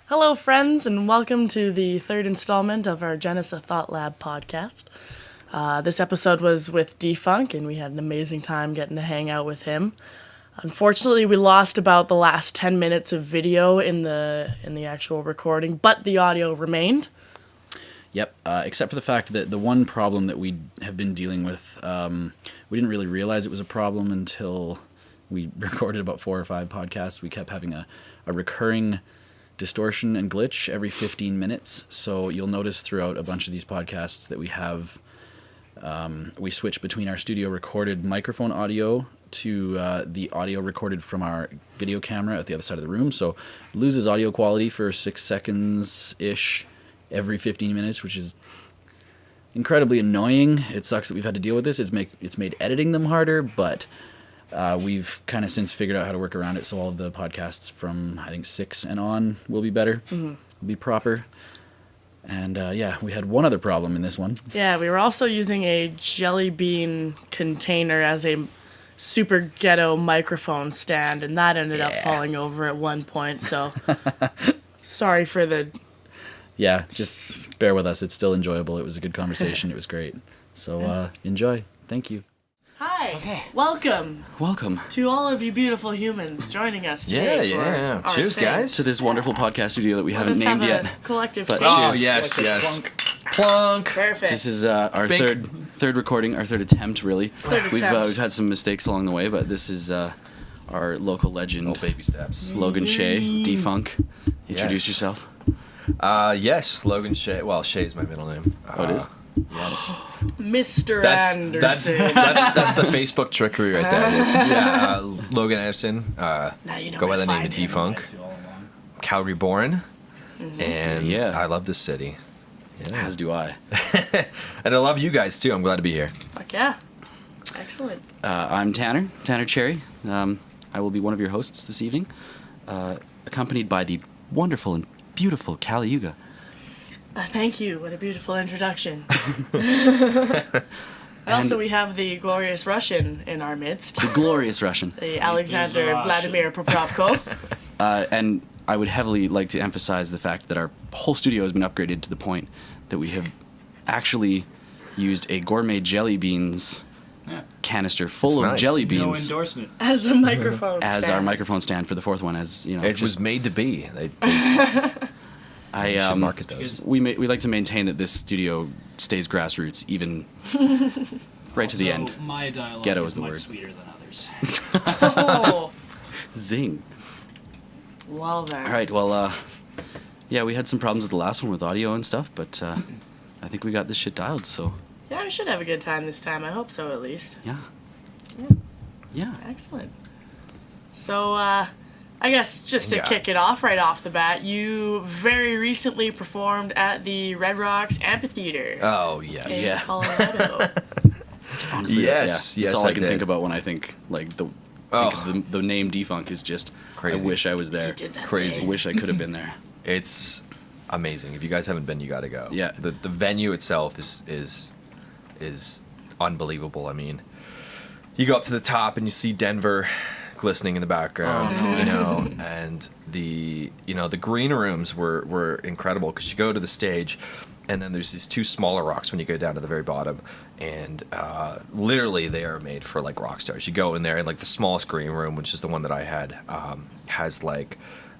Hello, friends, and welcome to the third installment of our Genesa ThoughtLab podcast. This episode was with Defunk, and we had an amazing time getting to hang out with him. Unfortunately, we lost about the last 10 minutes of video in the actual recording, but the audio remained. Yep, except for the fact that the one problem that we have been dealing with, we didn't really realize it was a problem until we recorded about 4 or 5 podcasts. We kept having a recurring distortion and glitch every 15 minutes. So you'll notice throughout a bunch of these podcasts that we have, we switch between our studio recorded microphone audio to the audio recorded from our video camera at the other side of the room. So it loses audio quality for 6 seconds-ish every 15 minutes, which is incredibly annoying. It sucks that we've had to deal with this. It's made editing them harder, but we've kind of since figured out how to work around it, so all of the podcasts from, I think, 6 and on will be better, will be proper. And we had one other problem in this one. Yeah, we were also using a jelly bean container as a super ghetto microphone stand, and that ended up falling over at one point, so sorry for the... Yeah, just bear with us. It's still enjoyable. It was a good conversation. It was great. So enjoy. Thank you. Hi. Okay. Welcome to all of you beautiful humans joining us today. Yeah. For Cheers, our thing. guys. To this wonderful podcast studio that we haven't Let's named have yet. a collective But taste. Oh, cheers. yes. Plunk. Perfect. This is our Bink. third recording, our third attempt, really. Third We've attempt. had some mistakes along the way, but this is our local legend, Oh, baby steps. Logan Shea, Defunk. Introduce Yes. yourself. Yes, Logan Shea. Well, Shea is my middle name. Oh, it is? Yes. Mr. That's Anderson. the Facebook trickery right there. Logan Anderson. Now you know Go where by the to name of find him. Defunk. Calgary born. And Yeah. I love this city. Yeah. As do I. And I love you guys too. I'm glad to be here. Fuck yeah. Excellent. I'm Tanner Cherry. I will be one of your hosts this evening, accompanied by the wonderful and beautiful Caliuga. Thank you. What a beautiful introduction. And also, we have the glorious Russian in our midst, The glorious Russian. the Alexander Vladimir Poprovko. And I would heavily like to emphasize the fact that our whole studio has been upgraded to the point that we have actually used a gourmet jelly beans canister full That's of nice. jelly No beans endorsement. As a microphone as stand. our microphone stand for the fourth one. As you know, It was made to be. They I should market those. we like to maintain that this studio stays grassroots, even right to the end. My dialogue Ghetto is is the much word. sweeter than others. Oh, Zing. well then. All right. Well, we had some problems with the last one with audio and stuff, but I think we got this shit dialed. So Yeah, we should have a good time this time. I hope so, at least. yeah. Excellent. So, I guess just to Yeah. kick it off right off the bat, you very recently performed at the Red Rocks Amphitheater Oh, yes. in Yeah. Colorado. Honestly, Yes, that's yes, all I I can did. think about when I think like the. Oh. Think of the name Defunk is just. Crazy. I wish I was there. You did that Crazy. I thing. wish I could have been there. It's amazing. If you guys haven't been, you got to go. Yeah. The venue itself is unbelievable. I mean, you go up to the top and you see Denver glistening in the background, and the green rooms were incredible because you go to the stage and then there's these 2 smaller rocks when you go down to the very bottom, and literally they are made for like rock stars. You go in there and like the smallest green room, which is the one that I had, has like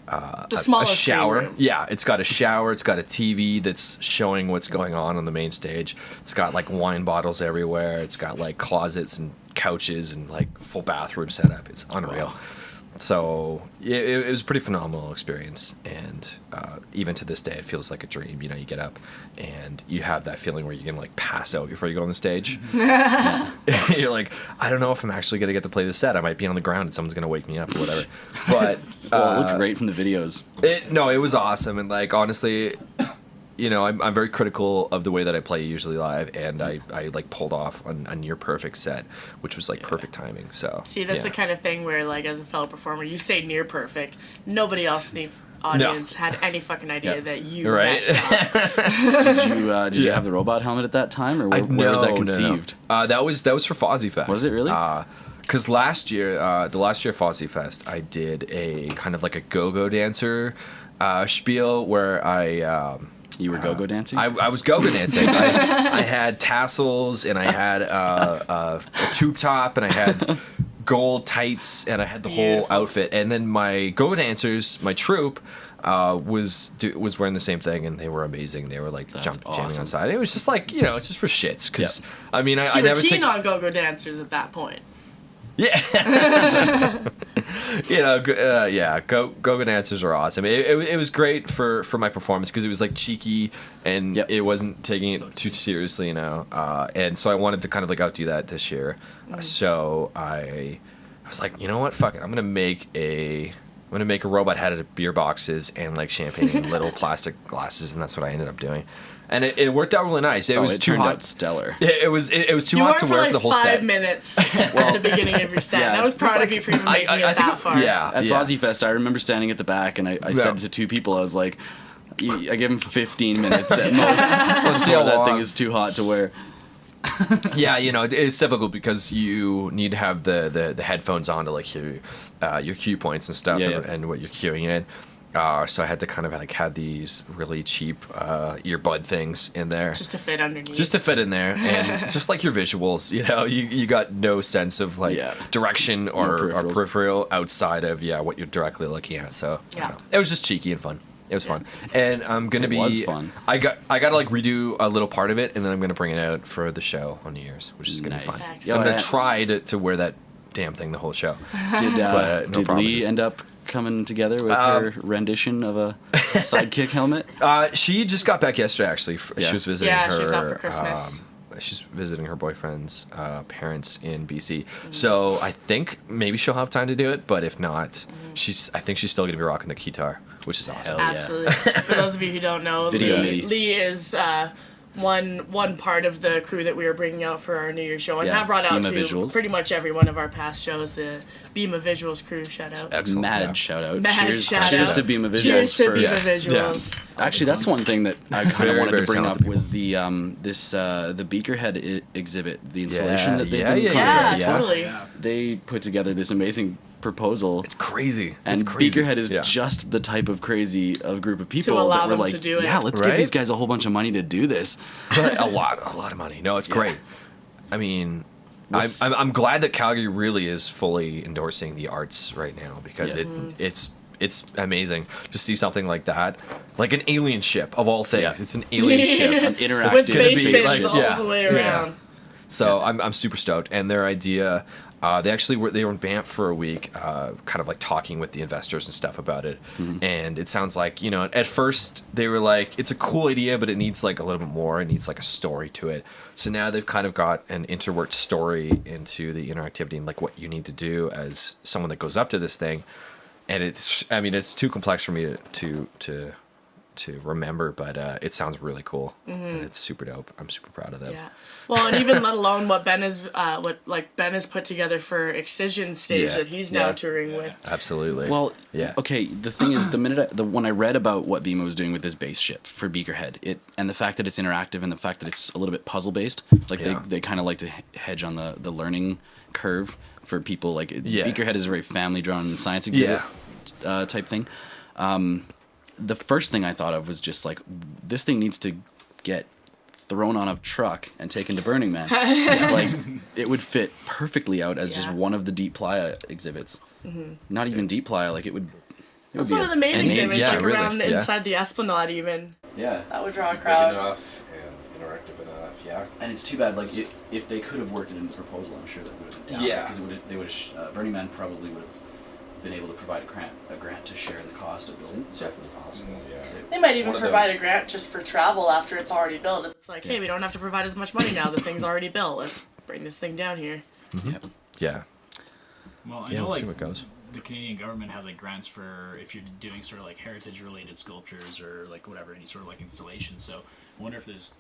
The a smallest green shower. room. Yeah, it's got a shower. It's got a TV that's showing what's going on the main stage. It's got like wine bottles everywhere. It's got like closets and couches and like full bathroom setup. It's unreal. So it was a pretty phenomenal experience, and even to this day, it feels like a dream. You know, you get up and you have that feeling where you can like pass out before you go on the stage. You're like, I don't know if I'm actually gonna get to play the set. I might be on the ground and someone's gonna wake me up or whatever. But Well, it looked great from the videos. it was awesome, and like honestly, you know, I'm very critical of the way that I play usually live, and I like pulled off a near perfect set, which was like perfect timing. So See, that's yeah. the kind of thing where, like, as a fellow performer, you say near perfect. Nobody else in the audience had any fucking idea Yeah. that you Right. messed up. Did you have the robot helmet at that time, or where was that conceived? That was for Fozzy Fest. Was it really? Because last year, the last year Fozzy Fest, I did a kind of like a go-go dancer spiel where I. You were go-go dancing? I was go-go dancing. I had tassels, and I had a tube top, and I had gold tights, and I had the whole outfit. And then my go-go dancers, my troupe, was wearing the same thing, and they were amazing. They were like jamming on side. It was just like, it's just for shits. Because I mean, I you never were keen on go-go dancers at that point. Yeah. Go-go dancers are awesome. It was great for my performance because it was like cheeky and it wasn't taking it too seriously, and so I wanted to kind of like outdo that this year. So I was like, you know what, fuck it, I'm gonna make a robot head out of beer boxes and like champagne in little plastic glasses, and that's what I ended up doing. And it worked out really nice. It was too hot. Out stellar. It was too hot to wear for the whole set. 5 minutes at the beginning of your set. I was proud of you for even making it that far. Yeah. At Fozzy Fest, I remember standing at the back, and I said to two people, I was like, I give him 15 minutes at most before that thing is too hot to wear. Yeah, it's difficult because you need to have the headphones on to like hear your cue points and stuff and what you're cueing in. So I had to kind of like had these really cheap earbud things in there. Just to fit underneath. Just to fit in there. And just like your visuals, you got no sense of like direction or peripheral outside of what you're directly looking at. So it was just cheeky and fun. It was fun. And I'm going to be... It was fun. I got to like redo a little part of it, and then I'm going to bring it out for the show on New Year's, which is going to be fun. Excellent. I'm going to try to wear that damn thing the whole show. Did Lee end up coming together with her rendition of a sidekick helmet? She just got back yesterday, actually. She was visiting her... she was out for Christmas. She's visiting her boyfriend's parents in BC. So I think maybe she'll have time to do it, but if not, I think she's still going to be rocking the guitar, which is awesome. Absolutely. For those of you who don't know, Lee is one part of the crew that we were bringing out for our New Year's show, and have brought out Beam of to Visuals. pretty much every one of our past shows, the Beam of Visuals crew. Shout out. Excellent. Mad shout out. Cheers to Beam of Visuals. Cheers to Beam of Yeah. Visuals. Actually, that's one thing that I kind of wanted to very bring up talented was the the Beakerhead exhibit, the installation that they've Yeah, been yeah, Yeah, contracted. totally. They put together this amazing proposal. It's crazy. And it's crazy. Beakerhead is just the type of crazy group of people allow that were them like, to do it. yeah, let's give Right? these guys a whole bunch of money to do this. a lot of money. No, it's great. I mean, I'm glad that Calgary really is fully endorsing the arts right now because it's amazing to see something like that, like an alien ship of all things. Yeah. It's an alien ship. An interactive With gonna be base like- bins all the way around. So I'm super stoked, and their idea. They were in Banff for a week, kind of like talking with the investors and stuff about it. And it sounds like, at first they were like, it's a cool idea, but it needs like a little bit more. It needs like a story to it. So now they've kind of got an interworked story into the interactivity and like what you need to do as someone that goes up to this thing. And it's too complex for me to remember, but it sounds really cool. And it's super dope. I'm super proud of them. Yeah. Well, and even let alone what Ben has put together for Excision stage that he's now touring with. Absolutely. Well, yeah. Okay. The thing is, when I read about what Beamo was doing with this base ship for Beakerhead, and the fact that it's interactive and the fact that it's a little bit puzzle based, like they kind of like to hedge on the learning curve for people. Like Beakerhead is a very family drawn science exhibit type thing. The first thing I thought of was just like, this thing needs to get thrown on a truck and taken to Burning Man. Like, it would fit perfectly out as just one of the Deep Playa exhibits. Not even Deep Playa, like it would That's be one of the main exhibits, yeah, like really, around yeah. inside the Esplanade even. Yeah. That would draw a crowd. enough and interactive enough, yeah. And it's too bad, like, if they could have worked it in the proposal, I'm sure that would have been down. Yeah. Because Burning Man probably would have been able to provide a grant to share in the cost of building. It's definitely possible, yeah. They might It's even one of provide those- a grant just for travel after it's already built. It's like, hey, we don't have to provide as much money now. The thing's already built. Let's bring this thing down here. Yeah. Well, I Yeah, know we'll see like what goes. the Canadian government has like grants for if you're doing sort of like heritage related sculptures or like whatever, any sort of like installation. So I wonder if there's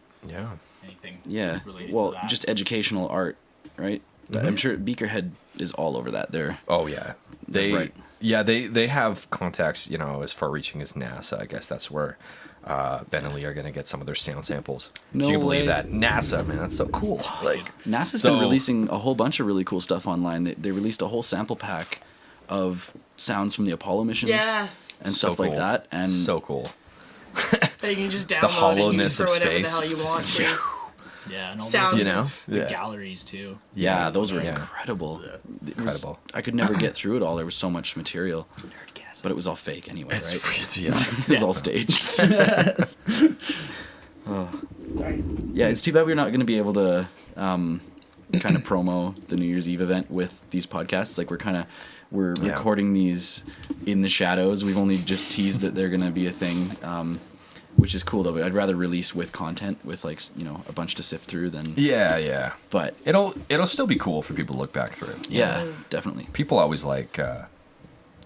anything related Well, to that. just educational art, right? I'm sure Beakerhead is all over that. Oh yeah, Right. they have contacts, as far reaching as NASA. I guess that's where Ben and Lee are gonna get some of their sound samples. No Can you believe way. that? NASA, man, that's so cool. Like NASA's So- been releasing a whole bunch of really cool stuff online. They released a whole sample pack of sounds from the Apollo missions. Yeah. and stuff like that. And so cool. That you can just download The hollowness and use of for whatever space. the hell you want to. Yeah, and all Sound. those, You know? the Yeah. galleries too. yeah, those were Yeah. incredible. It was- Incredible. I could never get through it all. There was so much material, but it was all fake anyway, It's right? yeah. It was all staged. Sorry. Yeah, it's too bad we're not going to be able to kind of promo the New Year's Eve event with these podcasts. Like we're Yeah. recording these in the shadows. We've only just teased that they're going to be a thing, which is cool though. I'd rather release with content with like a bunch to sift through than. Yeah. But It'll still be cool for people to look back through. yeah, definitely. People always like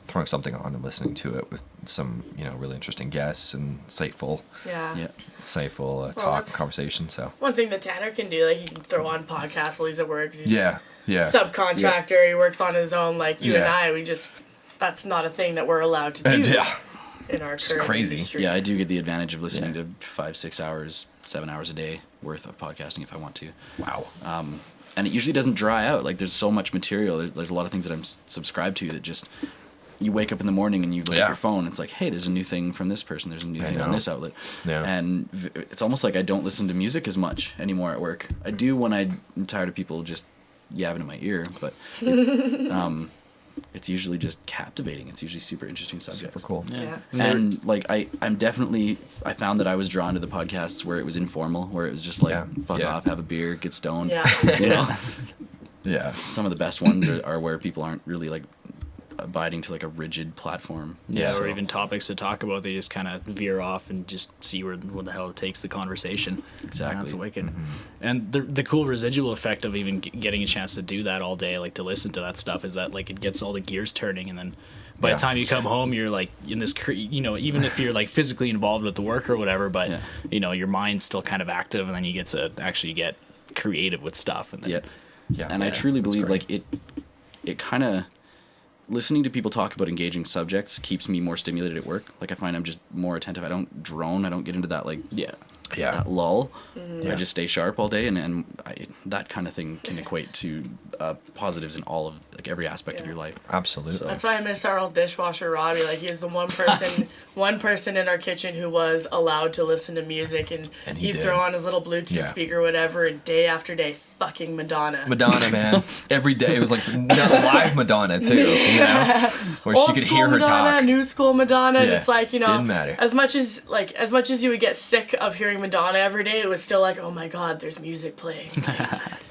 throwing something on and listening to it with some really interesting guests and insightful Yeah. talk that's- conversation. So One thing that Tanner can do, like he can throw on podcasts while he's at work. 'Cause he's yeah. subcontractor. He works on his own. Like you and Yeah. I, that's not a thing that we're allowed to do Yeah. in our current crazy. industry. Yeah, I do get the advantage of listening Yeah. to 5, 6 hours, 7 hours a day worth of podcasting if I want to. Wow. And it usually doesn't dry out. Like there's so much material. There's a lot of things that I'm subscribed to that just you wake up in the morning and you look at Yeah. your phone. It's like, hey, there's a new thing from this person. There's a new thing on know. this outlet. Yeah. And it's almost like I don't listen to music as much anymore at work. I do when I'm tired of people just yabbing in my ear, but it's usually just captivating. It's usually super interesting subjects. Super cool. Yeah. And like I found that I was drawn to the podcasts where it was informal, where it was just like fuck Yeah. off, have a beer, get stoned. Yeah. You know? Yeah. Some of the best ones are where people aren't really like abiding to like a rigid platform. Yeah, So- or even topics to talk about. They just kind of veer off and just see where the hell it takes the conversation. Exactly. That's wicked. And the cool residual effect of even getting a chance to do that all day, like to listen to that stuff, is that like it gets all the gears turning, and then by Yeah. the time you come home, you're like in this, even if you're like physically involved with the work or whatever, but Yeah. your mind's still kind of active, and then you get to actually get creative with stuff. And then, Yeah. Yeah. And I Yeah. truly That's believe great. like it kind of listening to people talk about engaging subjects keeps me more stimulated at work. Like I find I'm just more attentive. I don't drone. I don't get into that like yeah. Yeah. that lull. Yeah. I just stay sharp all day, and that kind of thing can equate to positives in all of like every aspect of your life. Absolutely. So- That's why I miss our old dishwasher, Robbie. Like, he was the one person in our kitchen who was allowed to listen to music, and he he'd did. throw on his little Bluetooth Yeah. speaker, whatever, and day after day, fucking Madonna. Madonna, man. Every day it was like live Madonna too, where she Old could school hear her Madonna, talk. new school Madonna, and Yeah. it's like, Didn't matter. as much as you would get sick of hearing Madonna every day, it was still like, oh my God, there's music playing.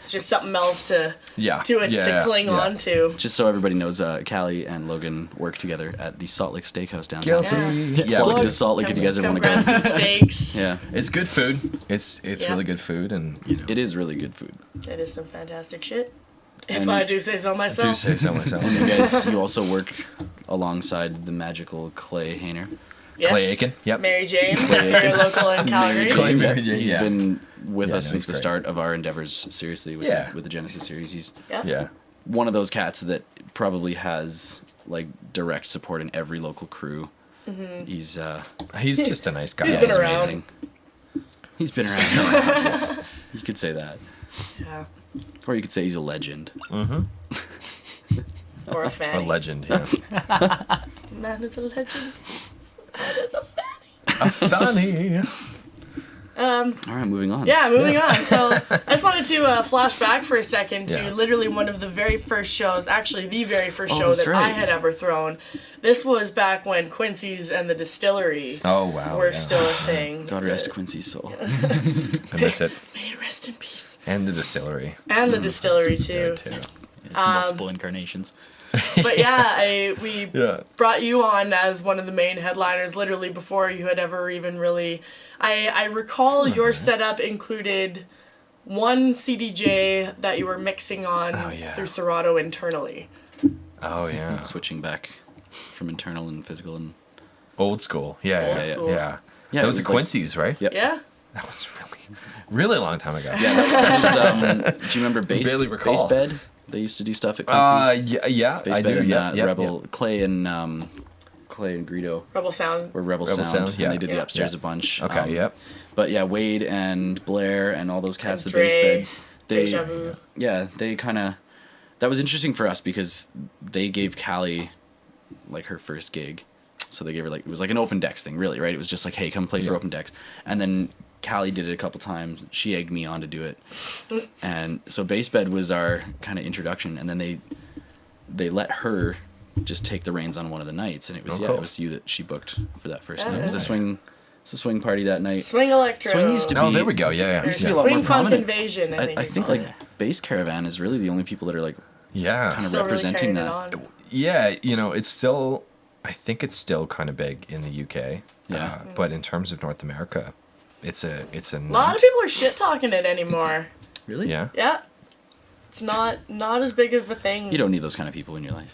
It's just something else to cling on to. Just so everybody knows, Callie and Logan work together at the Salt Lake Steakhouse downtown. Guilty. Yeah, look at the Salt Lake if you guys ever Come want to grab go. some steaks. Yeah, It's good food. It's Yeah. really good food, and it is really good food. It is some fantastic shit. If And- I do say so do myself. say so myself. And you also work alongside the magical Clay Hayner. Yes. Clay Aiken. Yep. Mary Jane, very local in Calgary. Clay Mary Jane, He's yeah. been with Yeah, us no, since he's the great. start of our endeavors, seriously, with, Yeah. with the Genesis series. He's Yeah. Yeah. one of those cats that probably has like direct support in every local crew. He's He's just a nice guy. He's been He's around. amazing. He's been around. Yes. You could say that. Yeah. Or you could say he's a legend. Or a fanny. a legend. Yeah. Man is a legend. Man is a fanny. A funny. All right, moving on. Yeah, moving on. So I just wanted to flash back for a second to Yeah. literally one of the very first shows, actually the very first show that's that I right. had ever thrown. This was back when Quincy's and the Distillery Oh wow. were yeah. still a thing. God rest Quincy's soul. I miss it. May it rest in peace. And the distillery. And the distillery too. Good too. It's multiple incarnations. But yeah, we Yeah. brought you on as one of the main headliners literally before you had ever even really. I recall your setup included one CDJ that you were mixing on Oh, yeah. through Serato internally. Oh yeah. Switching back from internal and physical and Old school. Yeah. Old Yeah. school. Yeah. Yeah, That it was was the like- Quincy's, right? Yep. Yeah? That was really a long time ago. Yeah, that was, do you remember barely recall. Base Bed? They used to do stuff at Quincy's. Yeah. Base I Bed do. and Yeah. Rebel Clay and Greedo Rebel Sound. were Rebel Rebel Sound. Sound, And yeah. they did the Yeah. upstairs Yeah. a bunch. Okay. Yep. But yeah, Wade and Blair and all those cats, And the Base Dre, Bed. Deja Vu. They kind of. That was interesting for us because they gave Callie like her first gig. So they gave her like, it was like an open decks thing, really, right? It was just like, hey, come play for open decks. And then Callie did it a couple times. She egged me on to do it. And so bass bed was our kind of introduction. And then they let her just take the reins on one of the nights. And it was, it was you that she booked for that first night. It was a swing party that night. Swing electro. Swing used to be. Oh, there we go. Yeah. Used to be a lot more Swing punk prominent. invasion. I think like Bass Caravan is really the only people that are like Yeah. kind of Still representing really that. carrying it on. Yeah, you know, it's still, I think it's still kind of big in the UK. Yeah. But in terms of North America, it's a A lot of people are shit talking it anymore. Really? Yeah. Yeah. It's not as big of a thing. You don't need those kind of people in your life.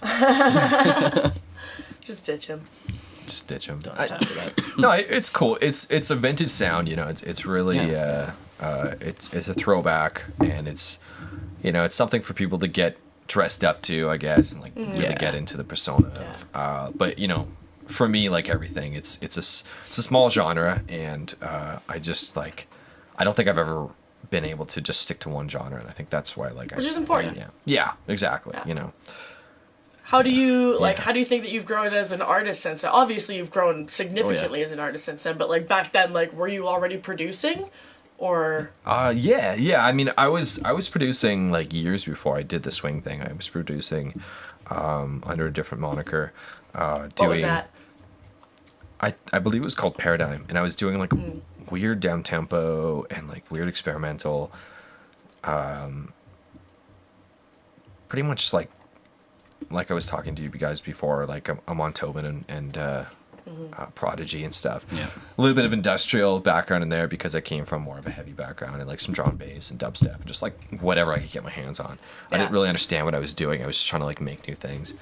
Just ditch him. Just ditch them. Don't have time for that. No, it's cool. It's a vintage sound, you know. It's really it's a throwback, and it's, you know, it's something for people to get dressed up to, I guess, and like really get into the persona of. But you know, for me, like everything, it's a small genre, and I just like, I don't think I've ever been able to just stick to one genre, and I think that's why Which is important. Yeah, exactly. Yeah. You know. How do you how do you think that you've grown as an artist since then? Obviously you've grown significantly as an artist since then, but like back then, like were you already producing or Yeah. I mean, I was producing like years before I did the swing thing. I was producing under a different moniker. what was that? I believe it was called Paradigm, and I was doing like weird down tempo and like weird experimental, pretty much like I was talking to you guys before, like I'm on Tobin and Prodigy and stuff. Yeah. A little bit of industrial background in there because I came from more of a heavy background and like some drum and bass and dubstep and just like whatever I could get my hands on. I didn't really understand what I was doing. I was just trying to like make new things.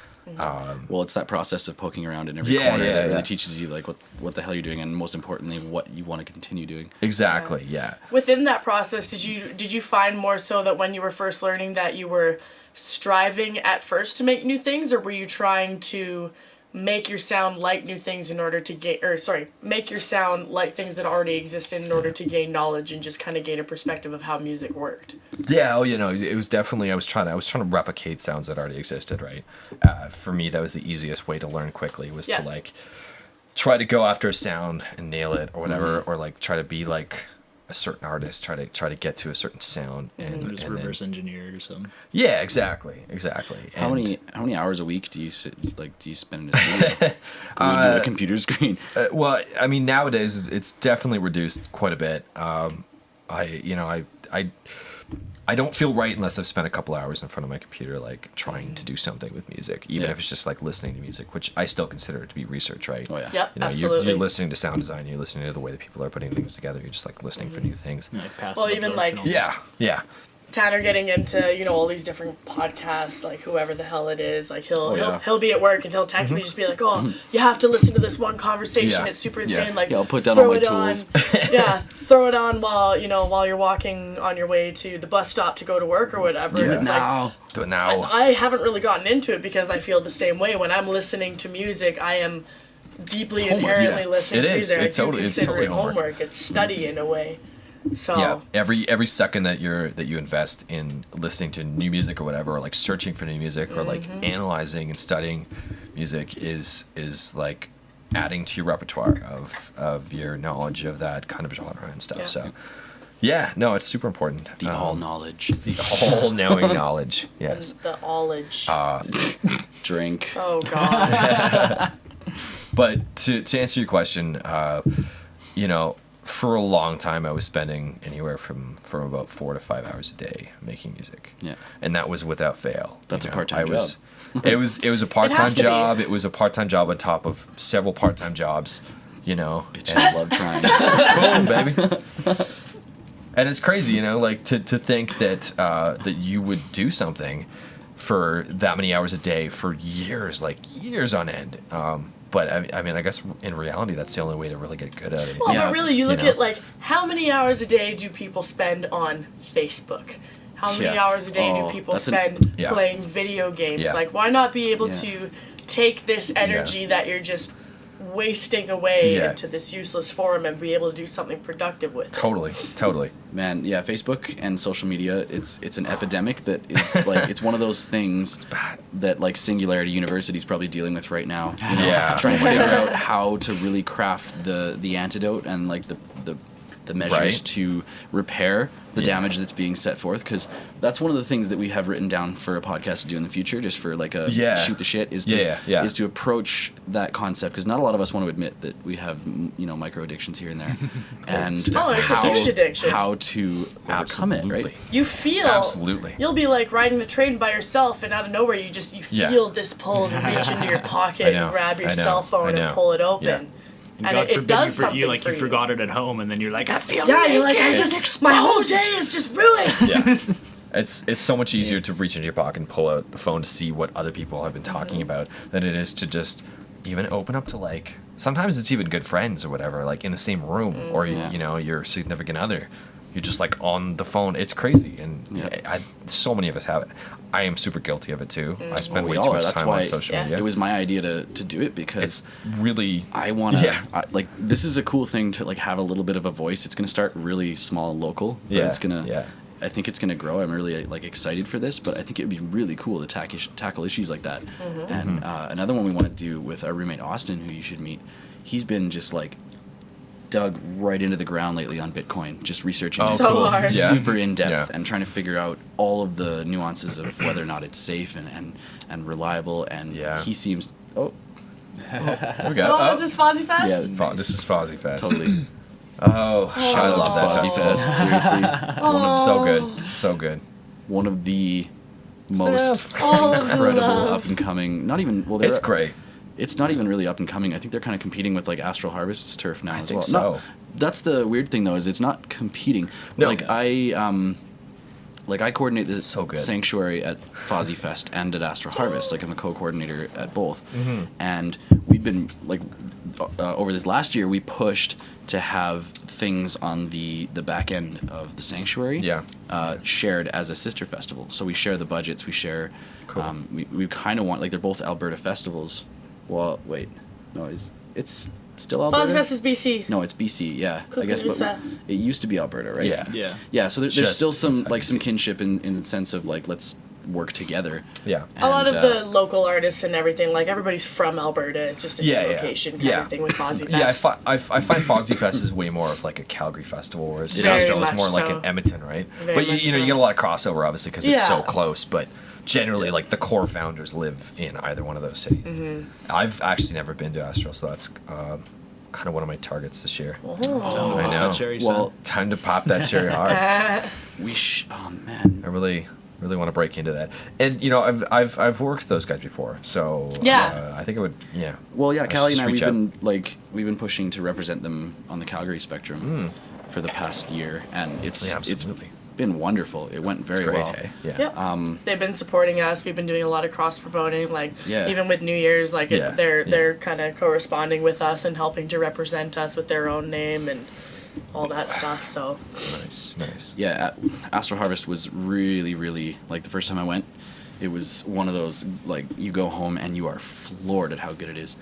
Well, it's that process of poking around in every corner that really teaches you like what the hell you're doing, and most importantly, what you want to continue doing. Exactly. Yeah. Within that process, did you find more so that when you were first learning that you were striving at first to make new things, or were you trying to make your sound like new things in order to make your sound like things that already existed in order to gain knowledge and just kind of gain a perspective of how music worked? Yeah, you know, it was definitely, I was trying to replicate sounds that already existed, right? For me, that was the easiest way to learn quickly, was to like try to go after a sound and nail it or whatever, or like try to be like a certain artist, try to get to a certain sound and Just reverse engineered or something. Yeah, exactly. How many hours a week do you spend in a studio glued to a computer screen? Well, I mean, nowadays it's definitely reduced quite a bit. I don't feel right unless I've spent a couple hours in front of my computer, like trying to do something with music, even if it's just like listening to music, which I still consider to be research, right? Oh yeah. Yep, You know, absolutely. you're listening to sound design, you're listening to the way that people are putting things together, you're just like listening for new things. Like passive Well, even, like- absorption almost. Yeah. Tanner getting into, all these different podcasts, like whoever the hell it is, like he'll be at work and he'll text me just be like, oh, you have to listen to this one conversation. Yeah. It's super insane. Like, I'll put down throw all my it tools. on. Throw it on while you're walking on your way to the bus stop to go to work or whatever. Do And it it's like, now. Do it now. I haven't really gotten into it because I feel the same way. When I'm listening to music, I am deeply homework, inherently yeah. listening It to is. music. It's I do totally- it's consider totally it homework. It's study in a way. So Yeah, every second that you invest in listening to new music or whatever, or like searching for new music, or like analyzing and studying music is like adding to your repertoire of your knowledge of that kind of genre and stuff. Yeah. So yeah, no, it's super important. The all knowledge. The all knowing knowledge. Yes. the allage. Drink. Oh God. But to answer your question, for a long time I was spending anywhere from about 4 to 5 hours a day making music. Yeah. And that was without fail. That's a part-time job. It was a part-time has to be. job. It was a part-time job on top of several part-time jobs, Bitches love trying. Boom, baby. And it's crazy, like to think that that you would do something for that many hours a day for years on end. But I mean, I guess in reality, that's the only way to really get good at it. Well, Yeah, but really, you look you know. at like how many hours a day do people spend on Facebook? How many Yeah. hours a day do Oh, people that's spend Yeah. playing video games? Yeah. Like, why not be able Yeah. to take this energy that you're just wasting away Yeah. into this useless forum and be able to do something productive with it. Totally. Man, yeah, Facebook and social media, it's an epidemic that is like, it's one of those things It's bad. that like Singularity University is probably dealing with right now. You know, Yeah. trying to figure out how to really craft the antidote and like the measures Right. to repair the Yeah. damage that's being set forth, because that's one of the things that we have written down for a podcast to do in the future, just for like a Yeah. shoot the shit, is to Yeah. is to approach that concept, because not a lot of us want to admit that we have micro addictions here and there, and It's Oh, it's a how, huge addiction. how to overcome it, right? You feel Absolutely. You'll be like riding the train by yourself, and out of nowhere you Yeah. feel this pull to reach into your pocket I know, and grab your I know, cell phone I and know. pull it open. Yeah. And God it forbid does you, something you like for you forgot it at home, and then you're like, I feel Yeah, you're like, I naked. just my whole day is just ruined. Yeah. It's so much easier to reach into your pocket and pull out the phone to see what other people have been talking about than it is to just even open up to, like, sometimes it's even good friends or whatever, like in the same room, or you know, your significant other. You're just like on the phone. It's crazy, and so many of us have it. I am super guilty of it too. I spend way We too all are. much That's time why on social Yeah. media. it was my idea to do it, because It's really I want to, Yeah. like, this is a cool thing to, like, have a little bit of a voice. It's going to start really small and local, but Yeah, it's going to, yeah. I think it's going to grow. I'm really, like, excited for this, but I think it would be really cool to tackle issues like that. And another one we want to do with our roommate Austin, who you should meet, he's been just, like, dug right into the ground lately on Bitcoin, just researching Oh, So cool. hard. Yeah. super in depth Yeah. and trying to figure out all of the nuances of whether or not it's safe and reliable. And Yeah. he seems, There we go. Oh, is this Fozzie Fest? yeah, This is Fozzie Fest. totally. Oh, I love that Fozzie festival. Fest, seriously. So good, so good. One of the most Oh, incredible up and coming. Not even well. It's great. It's not even really up and coming. I think they're kind of competing with like Astral Harvest's turf now I as think well. so. Not- that's the weird thing though, is it's not competing. No. Like I coordinate the So good. sanctuary at Fozzie Fest and at Astral Harvest. Like I'm a co-coordinator at both, Mm-hmm. and we've been like over this last year we pushed to have things on the back end of the sanctuary Yeah. shared as a sister festival. So we share the budgets. We share. Cool. We kind of want, like, they're both Alberta festivals. Well, wait, no, it's still Alberta. Fozzie Fest is BC. No, it's BC. Yeah, I guess, but Kukurusa. it used to be Alberta, right? Yeah. Yeah. Yeah. So there's Just still some inside like some BC. kinship in the sense of like let's work together. Yeah. A lot And, of the local artists and everything, like everybody's from Alberta. It's just a new location kind of thing with Fozzie Fest. Yeah, I find Fozzie Fest is way more of like a Calgary festival, whereas Very Astral is much more like so. an Edmonton, right? Very But you much know, you so. get a lot of crossover, obviously, because it's so Yeah. close. But generally, like the core founders live in either one of those cities. Mm-hmm. I've actually never been to Astral, so that's kind of one of my targets this year. Oh. I know. Cherry well, Time to pop that cherry hard. oh man, I really want to break into that. And you know, I've worked with those guys before, so Yeah. I think it would. Yeah. well, yeah, Let's Callie and just I reach we've been pushing to represent them on the Calgary spectrum for the past year, and Yeah, it's absolutely. been wonderful. It went very It's great. well. Hey? Yeah. Yep. They've been supporting us. We've been doing a lot of cross promoting, like Yeah. even with New Year's, like Yeah, they're kind of corresponding with us and helping to represent us with their own name and all that stuff. So Nice. Yeah, Astral Harvest was really, really, like, the first time I went, it was one of those, like, you go home and you are floored at how good it is.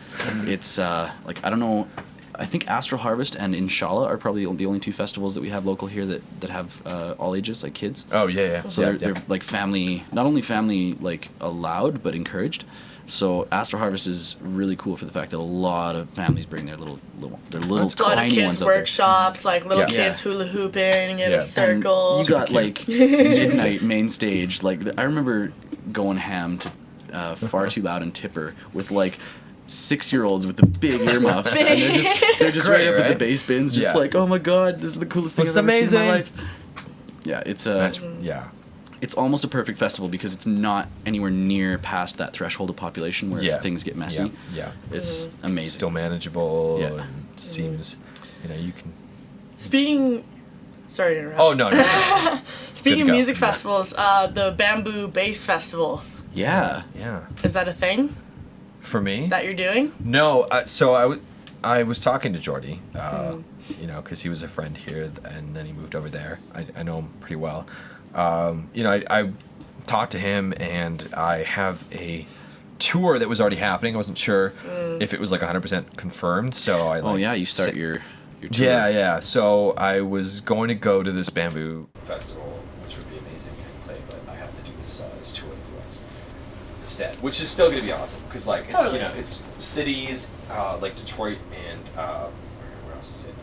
It's, like, I don't know, I think Astral Harvest and Inshallah are probably the only two festivals that we have local here that have all ages, like kids. Oh yeah. So Yeah, they're like family, not only family, like, allowed, but encouraged. So Astral Harvest is really cool for the fact that a lot of families bring their little a lot of tiny kids ones out there. workshops, like little Yeah. kids hula hooping in Yeah. a And circle. You got like midnight main stage. Like I remember going ham to Far Too Loud and Tipper with like 6-year-olds with the big earmuffs, and they're just great, right up at the right? bass bins, just Yeah. like, oh my god, this is the coolest thing It's I've ever seen in my amazing. life. Yeah, it's Yeah. it's almost a perfect festival because it's not anywhere near past that threshold of population where Yeah. things get messy. Yeah. It's Mm-hmm. amazing. Still manageable. Yeah. And seems, you know, you can. Speaking, sorry to interrupt. Oh no. Speaking good of to go. music Yeah. festivals, the Bamboo Bass Festival, Yeah. Yeah. is that a thing For me. that you're doing? No, so I was talking to Jordy, you know, because he was a friend here, and then he moved over there. I know him pretty well. You know, I talked to him, and I have a tour that was already happening. I wasn't sure if it was like 100% confirmed. So I you start your tour. Yeah. So I was going to go to this bamboo festival, which would be amazing and play, but I have to do this tour in the US instead, which is still going to be awesome because like it's Totally. it's cities like Detroit and where else is it?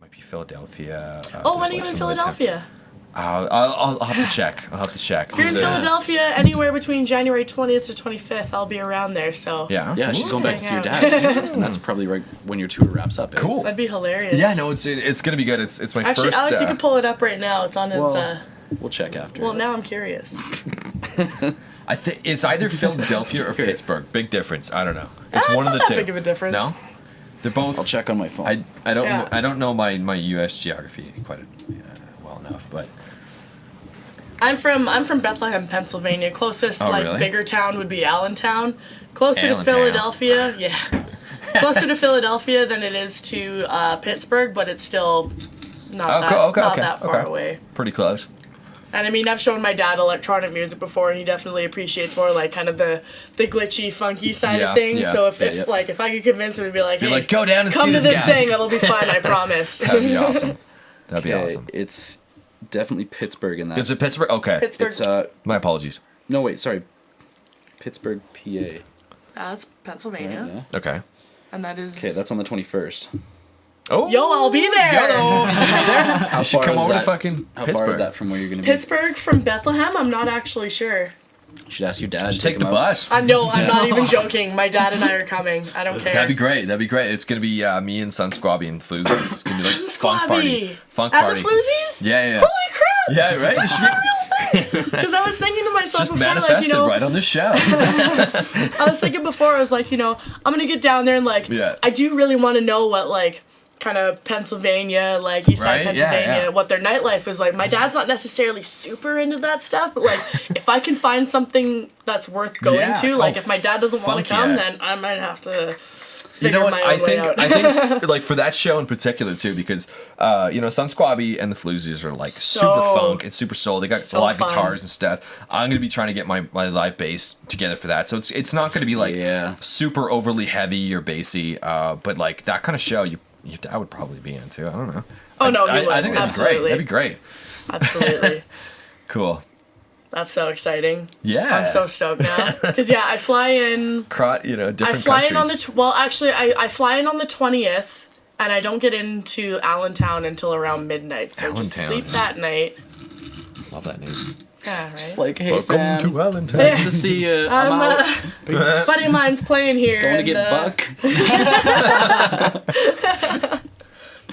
Might be Philadelphia. Oh, when there's, are you like, in some other Philadelphia? I'll have to check. If you're in Philadelphia anywhere between January 20th to 25th, I'll be around there, so... Yeah. Yeah, she's going back to see your Hang dad. And that's probably right when your tour wraps up. Eh? Cool. That'd be hilarious. Yeah, no, it's gonna be good. It's my Actually, first. Alex, you can pull it up right now. It's on his... We'll check after. well, now I'm curious. I think it's either Philadelphia or Pittsburgh. Big difference. I don't know. It's It's one of not the that two. big of a difference. No, they're both. I'll check on my phone. I don't Yeah. I don't know my U.S. geography quite well enough, but I'm from Bethlehem, Pennsylvania. Closest really? bigger town would be Allentown. Closer Allentown. to Philadelphia, yeah. Closer to Philadelphia than it is to Pittsburgh, but it's still not that far away. Pretty close. And I mean, I've shown my dad electronic music before, and he definitely appreciates more like kind of the glitchy, funky side Yeah, of things. yeah. So if Yeah. if I could convince him to be like, Be hey, like, go down and come see to this this guy. thing, it'll be fun, I promise. That'd be awesome. That'd be Okay, awesome. it's definitely Pittsburgh in that. Is it Pittsburgh? Okay. Pittsburgh. It's My apologies. no wait, sorry. Pittsburgh, PA. That's Pennsylvania, Yeah. Okay. and that is. Okay, that's on the 21st. Oh. Yo, I'll be there. How You should far come is over to that- fucking How Pittsburgh. far is that from where you're gonna be? Pittsburgh from Bethlehem. I'm not actually sure. You should ask your dad. Just to take the him out. bus. I'm not even joking. My dad and I are coming. I don't care. That'd be great. That'd be great. It's gonna be me and Sun Squabby and Floozies. It's gonna be like funk party. Funk At party. the Floozies? Yeah. Holy crap! Yeah, right. Because I was thinking to myself Just before, manifested right on this show. I was thinking before, I was like, I'm gonna get down there and Yeah. I do really want to know what kind of Pennsylvania, East Side Right? Yeah, Pennsylvania, yeah. what their nightlife is like. My dad's not necessarily super into that stuff, but if I can find something that's worth going Yeah. to, Oh, if my dad doesn't want fuck to come, yeah. then I might have to You figure know what? my I own way out. think for that show in particular too, because Sun Squabby and the Floozies are super funk and super soul. They got so live fun. guitars and stuff. I'm gonna be trying to get my live bass together for that, so it's not gonna be super overly heavy or bassy, but that kind of show your dad would probably be into. I don't know. Oh, no, he would. I think that'd Absolutely. be great. Absolutely. Cool. That's so exciting. Yeah. I'm so stoked now. Because, I fly in... Different I fly countries. in on the... I fly in on the 20th, and I don't get into Allentown until around midnight. So just Allentown. sleep that night. Love that name. Yeah, right? Just like, hey Welcome fam, to Allentown. nice to see you. I'm out. buddy of mine's playing here. Going to and, get Buck.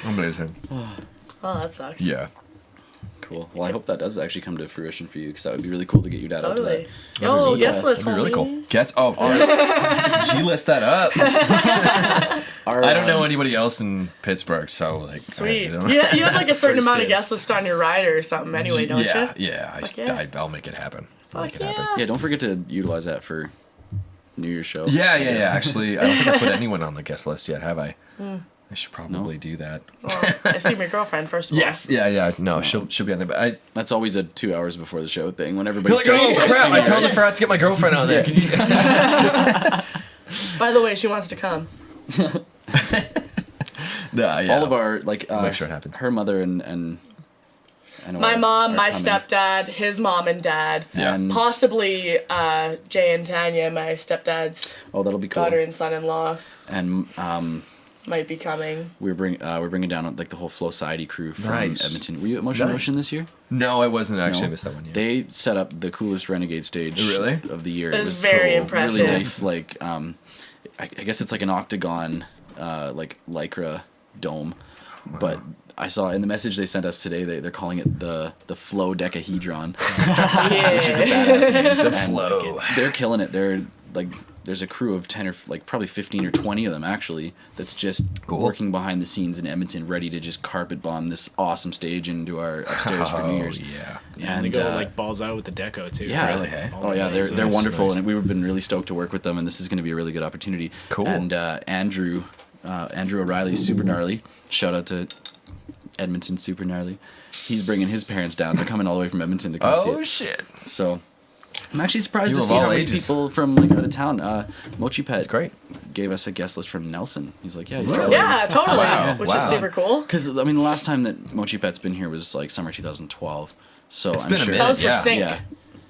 Amazing. Oh, that sucks. Yeah. Cool. Well, I hope that does actually come to fruition for you, because that would be really cool to get your dad out to Totally. that. Yo, be- guest yeah, list, That'd be really cool. homie. Guess. Oh, G list that up. I don't know anybody else in Pittsburgh, so Sweet. I don't- You have a certain First amount of dibs. guest list on your rider or something anyway, don't yeah, you? Yeah, Fuck yeah. I'll make it happen. Fuck yeah. Yeah, don't forget to utilize that for New Year's show. Yeah. I guess. Actually, I don't think I put anyone on the guest list yet, have I? I should probably do that. Well, I assume your girlfriend, first of all. Yes. Yeah. No, she'll be on there. But That's always a 2 hours before the show thing, when you're everybody like, starts oh texting crap! I you. totally forgot to get my girlfriend on there. Can you? By the way, she wants to come. Nah, yeah. All of our Make sure it happens. her mother and I know My are- mom, are my coming. stepdad, his mom and dad. Yeah. And Possibly Jay and Tanya, my stepdad's oh, that'll be cool. daughter and son-in-law, And might be coming. we're bringing down the whole Flow Society crew from Nice. Edmonton. Were you at Motion Nice. Motion this year? No, I wasn't actually. No. I missed that one. Yeah. They set up the coolest Renegade stage Really? of the year. It was very cool. impressive. Really nice, I guess it's like an octagon, lycra dome. But I saw in the message they sent us today, they're calling it the Flow Decahedron, which is a Yeah. badass name. The And Flow. they're killing it. They're there's a crew of 10 or probably 15 or 20 of them actually that's just Cool. working behind the scenes in Edmonton, ready to just carpet bomb this awesome stage into our upstairs for New Year's. Yeah. Yeah, and they go balls out with the deco too. Yeah. Really, hey? All Oh the yeah, things. they're nice, wonderful, nice. and we've been really stoked to work with them, and this is going to be a really good opportunity. Cool. And Andrew O'Reilly, super gnarly. Shout out to Edmonton, super gnarly. He's bringing his parents down. They're coming all the way from Edmonton to come see Oh it. shit. So I'm actually surprised to People of see all how many ages. people from like out of town. Mochi Pet It's great. gave us a guest list from Nelson. He's like, yeah, he's Really? Yeah, totally. Wow. Which is Wow. super cool. Because I mean, the last time that Mochi Pet's been here was like summer 2012. So It's I'm been a sure minute, That was for yeah. Sync. Yeah,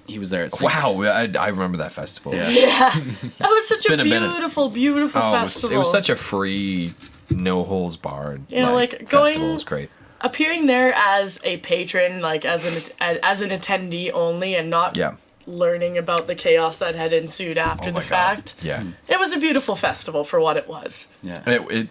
he was there at Sync. Wow, I remember that festival. Yeah. Yeah. That was such a been a minute. beautiful, beautiful Oh, festival. it was such a free, no holes barred. You know, like, festival. going- It was great. appearing there as a patron, like as an attendee only, and not Yeah. learning about the chaos that had ensued after Oh the my God. fact. Yeah. It was a beautiful festival for what it was. Yeah.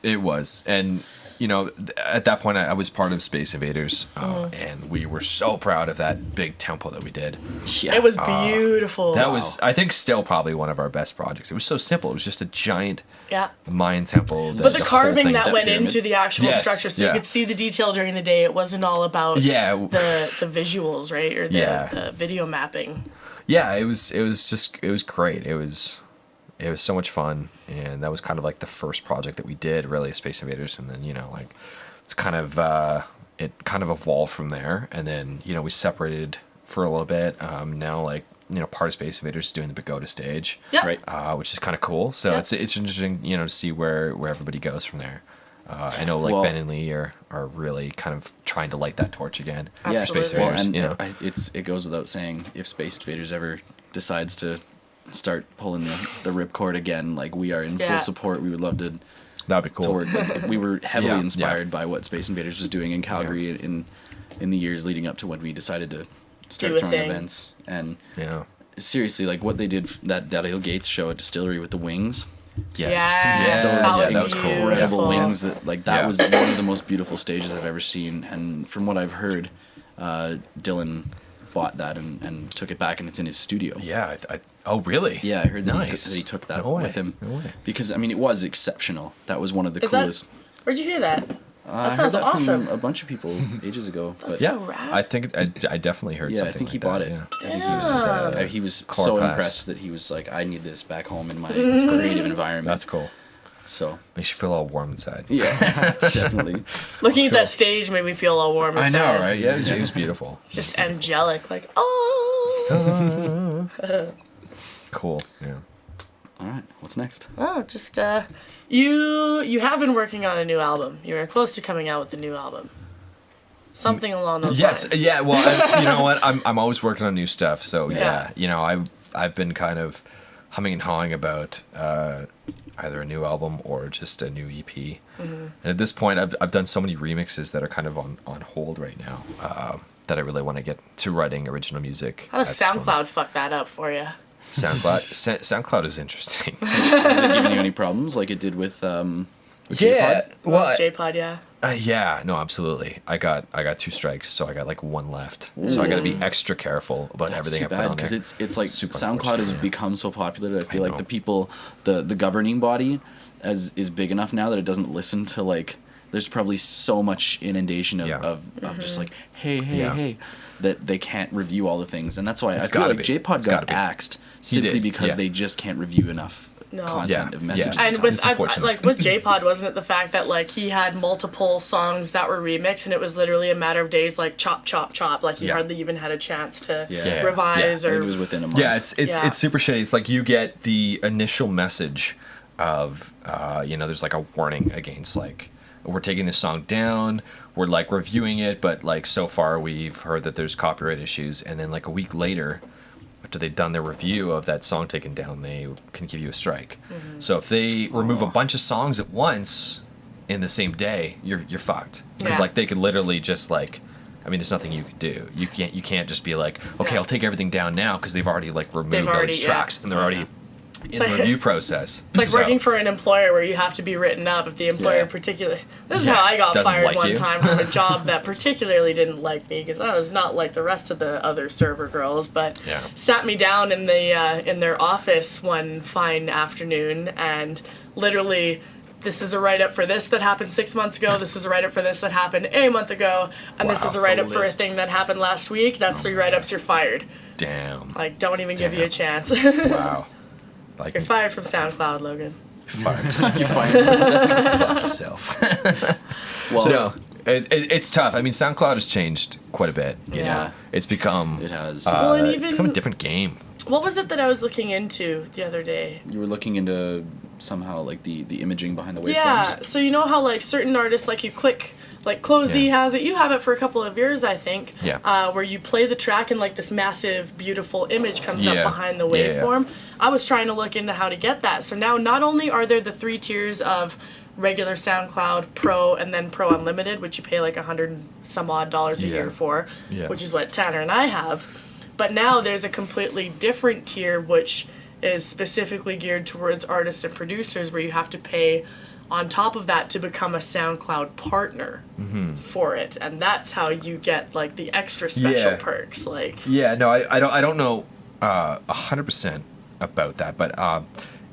It was, and you know, at that point, I was part of Space Invaders, and we were so proud of that big tempo that we did. Yeah. It was beautiful. That was, I think, still probably one of our best projects. It was so simple. It was just a giant yeah. Mayan temple. But the whole carving thing- that Step went pyramid. into the actual Yes, structure, so yeah. you could see the detail during the day. It wasn't all about Yeah. the visuals, right, or Yeah. the video mapping. Yeah, it was great. It was so much fun, and that was kind of like the first project that we did, really, Space Invaders, and then like it's kind of it kind of evolved from there, and then we separated for a little bit. Now part of Space Invaders is doing the Pagoda stage, Yeah. Right. which is kind of cool. So Yeah. it's interesting to see where everybody goes from there. I know Well- Ben and Lee are really kind of trying to light that torch again. Yeah, Space absolutely. Well, Invaders, and it goes without saying, if Space Invaders ever decides to start pulling the ripcord again, like we are in Yeah. full support. We would love to that'd be cool. toward. Like, we were heavily Yeah, inspired by what Space Invaders was doing in Calgary in the years leading up to when we decided to start Do a throwing thing. events. And Yeah. seriously, like what they did that Ale Gates show at Distillery with the wings, Yes. Yes, those that was cool. beautiful. incredible wings that Yeah. was one of the most beautiful stages I've ever seen. And from what I've heard, Dylan bought that and took it back, and it's in his studio. Yeah. Oh, really? Yeah, I heard that, Nice. that he took that No way. with him No way. because I mean it was exceptional. That was one of the Is that- coolest. Where'd you hear that? I heard sounds that awesome. from a bunch of people ages ago. But Yeah. So rad. I think I definitely heard yeah, something. I think he like bought that, it. Yeah. I think Yeah. he was Core so pass. impressed that he was like, I need this back home in my creative environment. That's cool. So Makes you feel all warm inside. yeah, definitely. Looking at that stage made me feel all warm I inside. know, right? Yeah, it was beautiful. Just angelic, like, oh. Cool. Yeah. All right, what's next? Oh, just you have been working on a new album. You were close to coming out with a new album. Something along those Yes. lines. Yeah. Well, you know what? I'm always working on new stuff. So Yeah. yeah, I've been kind of humming and hawing about either a new album or just a new EP. And at this point, I've done so many remixes that are kind of on hold right now that I really want to get to writing original music. How does at this moment. SoundCloud fuck that up for you? SoundCloud is interesting. Has it given you any problems like it did with Yeah. Well, J-Pod, yeah. Yeah, no, absolutely. I got 2 strikes, so I got like 1 left. So I got to be extra careful about That's everything too I put bad on there. because it's like super SoundCloud has unfortunate. become so popular that I feel like know. the people, the governing body, is big enough now that it doesn't listen to like. There's probably so much inundation of, Yeah. of just like hey Yeah. that they can't review all the things, and that's why I feel gotta like be. J-Pod It's got gotta be. axed simply did, because yeah. they just can't review enough No. content Yeah, of messages. yeah. And at with It's I, unfortunate. like with J-Pod, wasn't it the fact that like he had multiple songs that were remixed, and it was literally a matter of days, like chop, chop, chop. Like he Yeah. hardly even had a chance to Yeah. revise And or. it was within a month. Yeah, it's Yeah. it's super shitty. It's like you get the initial message of there's like a warning against like we're taking this song down, we're like reviewing it, but like so far we've heard that there's copyright issues, and then like a week later, after they've done their review of that song taken down, they can give you a strike. So if they remove a bunch of songs at once in the same day, you're fucked. Because Yeah. like they could literally just like, I mean, there's nothing you can do. You can't just be like, okay, Yeah. I'll take everything down now because they've already like removed They've all already- these yeah. tracks and they're already in the like- review process. It's like So- working for an employer where you have to be written up if the employer Yeah. particularly. This is Yeah, how I got doesn't fired like one you. time from a job that particularly didn't like me because I was not like the rest of the other server girls, but Yeah. sat me down in the in their office one fine afternoon and literally. This is a write-up for this that happened 6 months ago. This is a write-up for this that happened a month ago. And this Wow. is a That's write-up the for a list. thing that happened last week. That's 3 write-ups. You're fired. Damn. Like, don't even give you a chance. Wow. Like You're fired from SoundCloud, Logan. fired. You find Fuck yourself. well, So no, it's tough. I mean, SoundCloud has changed quite a bit. You Yeah. know, it's become it has. Well, and it's become a different game. What was it that I was looking into the other day? You were looking into somehow like the imaging behind the waveforms. Yeah, so you know how like certain artists, like you click, like Closey has it, you have it for a couple of years, I think. Yeah. Where you play the track and like this massive, beautiful image comes up Yeah. behind the Yeah, waveform. I was trying to look into how to get that. So now not only are there the 3 tiers of regular SoundCloud, Pro, and then Pro Unlimited, which you pay like $100 and some odd a year for, which is what Tanner and I have. But now there's a completely different tier, which is specifically geared towards artists and producers, where you have to pay on top of that to become a SoundCloud partner for it, and that's how you get like the extra special perks. Like, no, I don't know 100% about that, but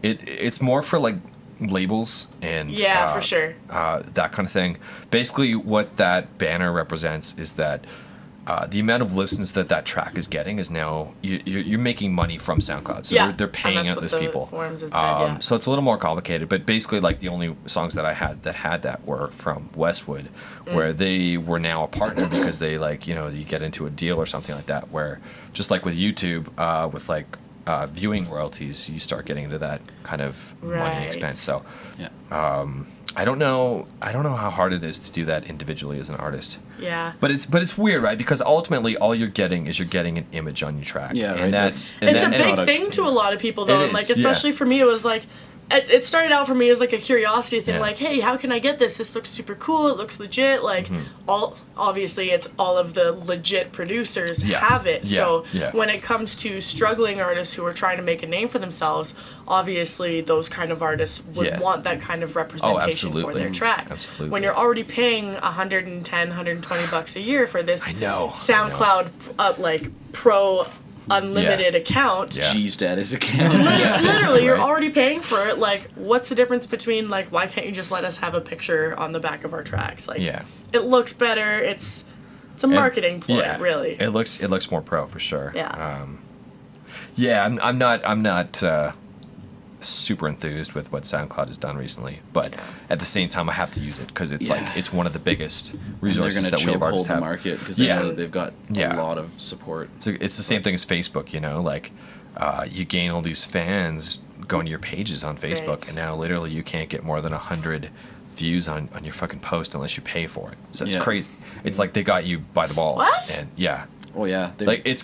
it's more for like labels and for sure, that kind of thing. Basically, what that banner represents is that the amount of listens that track is getting is now you're making money from SoundCloud, so they're paying out those people. So it's a little more complicated, but basically, like the only songs that I had that were from Westwood, where they were now a partner because they like you get into a deal or something like that, where just like with YouTube, with like viewing royalties, you start getting into that kind of money expense. So I don't know how hard it is to do that individually as an artist. Yeah. But it's weird, right? Because ultimately all you're getting is an image on your track. Yeah, and right. it's a big thing to a lot of people though. It And like is, especially for me, it was like it started out for me as like a curiosity thing, Yeah. like, hey, how can I get this? This looks super cool. It looks legit. Like obviously it's all of the legit producers have it. So when it comes to struggling artists who are trying to make a name for themselves, obviously those kind of artists would want that kind of representation for their track. Absolutely. When you're already paying $110, $120 a year for this SoundCloud like pro unlimited account. G status account. Literally, you're already paying for it. Like, what's the difference between like, why can't you just let us have a picture on the back of our tracks? Like, it looks better. It's a marketing ploy, really. It looks more pro for sure. Yeah. I'm not super enthused with what SoundCloud has done recently, but at the same time I have to use it because it's like it's one of the biggest resources that we have artists have. The market because they know that they've got a lot of support. So it's the same thing as Facebook, like you gain all these fans going to your pages on Facebook, and now literally you can't get more than 100 views on your fucking post unless you pay for it. So it's crazy. It's like they got you by the balls. What? And Oh yeah, like it's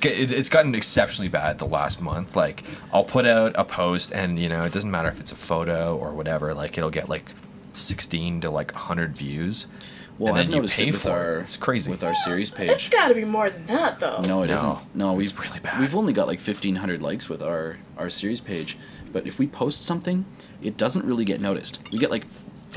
gotten exceptionally bad the last month. Like I'll put out a post and it doesn't matter if it's a photo or whatever. Like it'll get like 16 to like 100 views. Well, and then I've noticed it with it's crazy with our series page. It's got to be more than that, though. No, it isn't. No, it's really bad. We've only got like 1,500 likes with our series page, but if we post something, it doesn't really get noticed. We get like.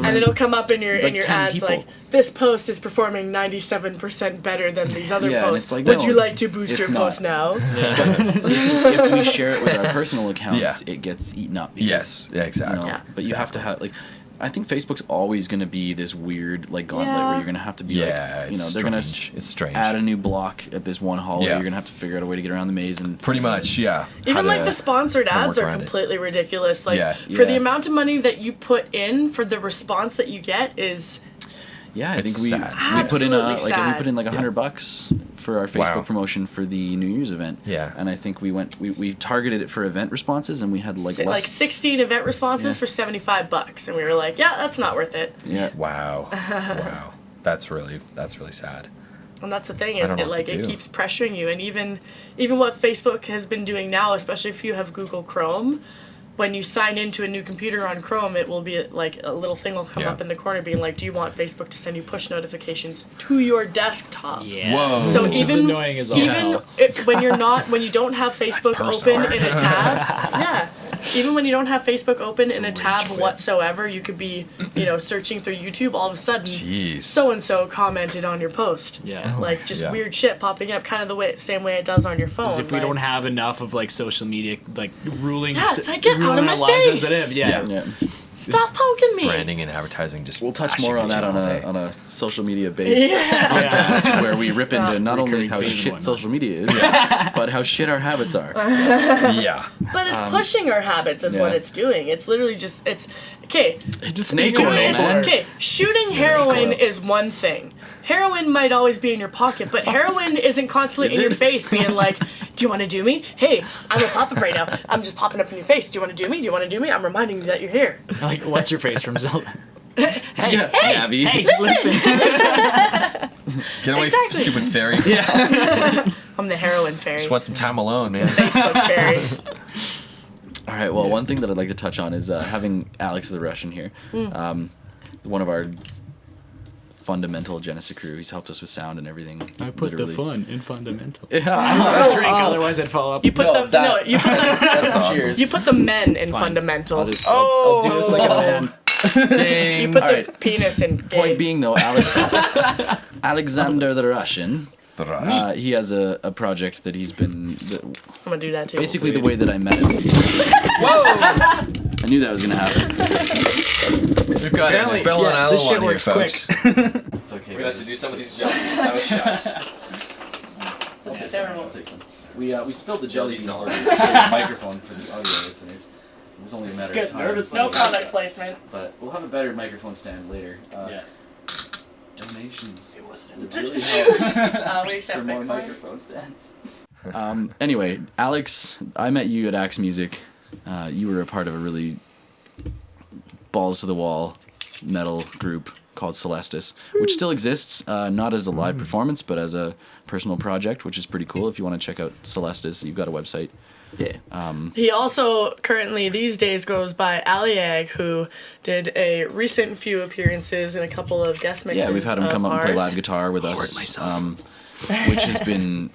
And it'll come up in your ads people. like, this post is performing 97% better than these other posts. It's like, Would no, you like to boost your post now? if we share it with our personal accounts, it gets eaten up. Because, exactly. But you have to have like. I think Facebook's always going to be this weird like gauntlet where you're going to have to be they're going to add a new block at this one hallway. You're going to have to figure out a way to get around the maze and pretty much, Even like the sponsored ads are completely ridiculous. Like for the amount of money that you put in for the response that you get is I think we put in like $100 for our Facebook promotion for the New Year's event. Yeah. And I think we targeted it for event responses and we had like 16 event responses for $75, and we were like, that's not worth it. Yeah. Wow. Wow. That's really sad. And that's the thing, it keeps pressuring you. And even what Facebook has been doing now, especially if you have Google Chrome, when you sign into a new computer on Chrome, it will be like a little thing will come up in the corner being like, do you want Facebook to send you push notifications to your desktop? Yeah. Whoa. So Which is annoying as all hell. when you don't have Facebook open in a tab, even when you don't have Facebook open in a tab whatsoever, you could be, searching through YouTube, all of a sudden, so-and-so commented on your post. Yeah. Like, just weird shit popping up, kind of the same way it does on your phone. As if we don't have enough of, like, social media, like, ruling it's like, get out of my face! As it is. Yeah. Stop poking me! Branding and advertising just. We'll touch more on that on a social media based podcast where we rip into not only how shit social media is, but how shit our habits are. But it's pushing our habits is what it's doing. It's literally just it's snake oil, man. Okay, shooting heroin is one thing. Heroin might always be in your pocket, but heroin isn't constantly in your face being like, Do you want to do me? Hey, I'm a pop-up right now. I'm just popping up in your face. Do you want to do me? Do you want to do me? I'm reminding you that you're here. Like, what's your face from Zelda? Hey, Abby. Hey, listen. Get away from stupid fairy. I'm the heroin fairy. Just want some time alone, man. Facebook fairy. All right. Well, one thing that I'd like to touch on is having Alex the Russian here. One of our fundamental Genesa crew. He's helped us with sound and everything. I put literally. the fun in fundamental. Yeah. I'm not a drink, otherwise I'd follow up. You put No, the that- no. You put the That's awesome. Cheers. you put the men in Fine. fundamental. I'll do this like a man. You put the Alright. penis in. Gay. Point being, though, Alexander the Russian. The rush. He has a project that he's been I'm gonna do that too. basically the way that I met him. Whoa! I knew that was gonna happen. We've got a Apparently, spell and this isle shit on here, works folks. It's okay. We have to do some of these jelly shots. That's terrible. We spilled the jelly bean all over the microphone for the audio listeners. It was only a matter of time. No product placement. But we'll have a better microphone stand later. Yeah. Donations. It wasn't Really help We for accept more Bitcoin. microphone stands. Anyway, Alex, I met you at Axe Music. You were a part of a really balls to the wall metal group called Celestis, which still exists, not as a live performance, but as a personal project, which is pretty cool. If you want to check out Celestis, you've got a website. Yeah. He also currently these days goes by Aliag, who did a recent few appearances and a couple of guest mixes. Yeah, we've had him come up and play ours. live guitar with us, which has been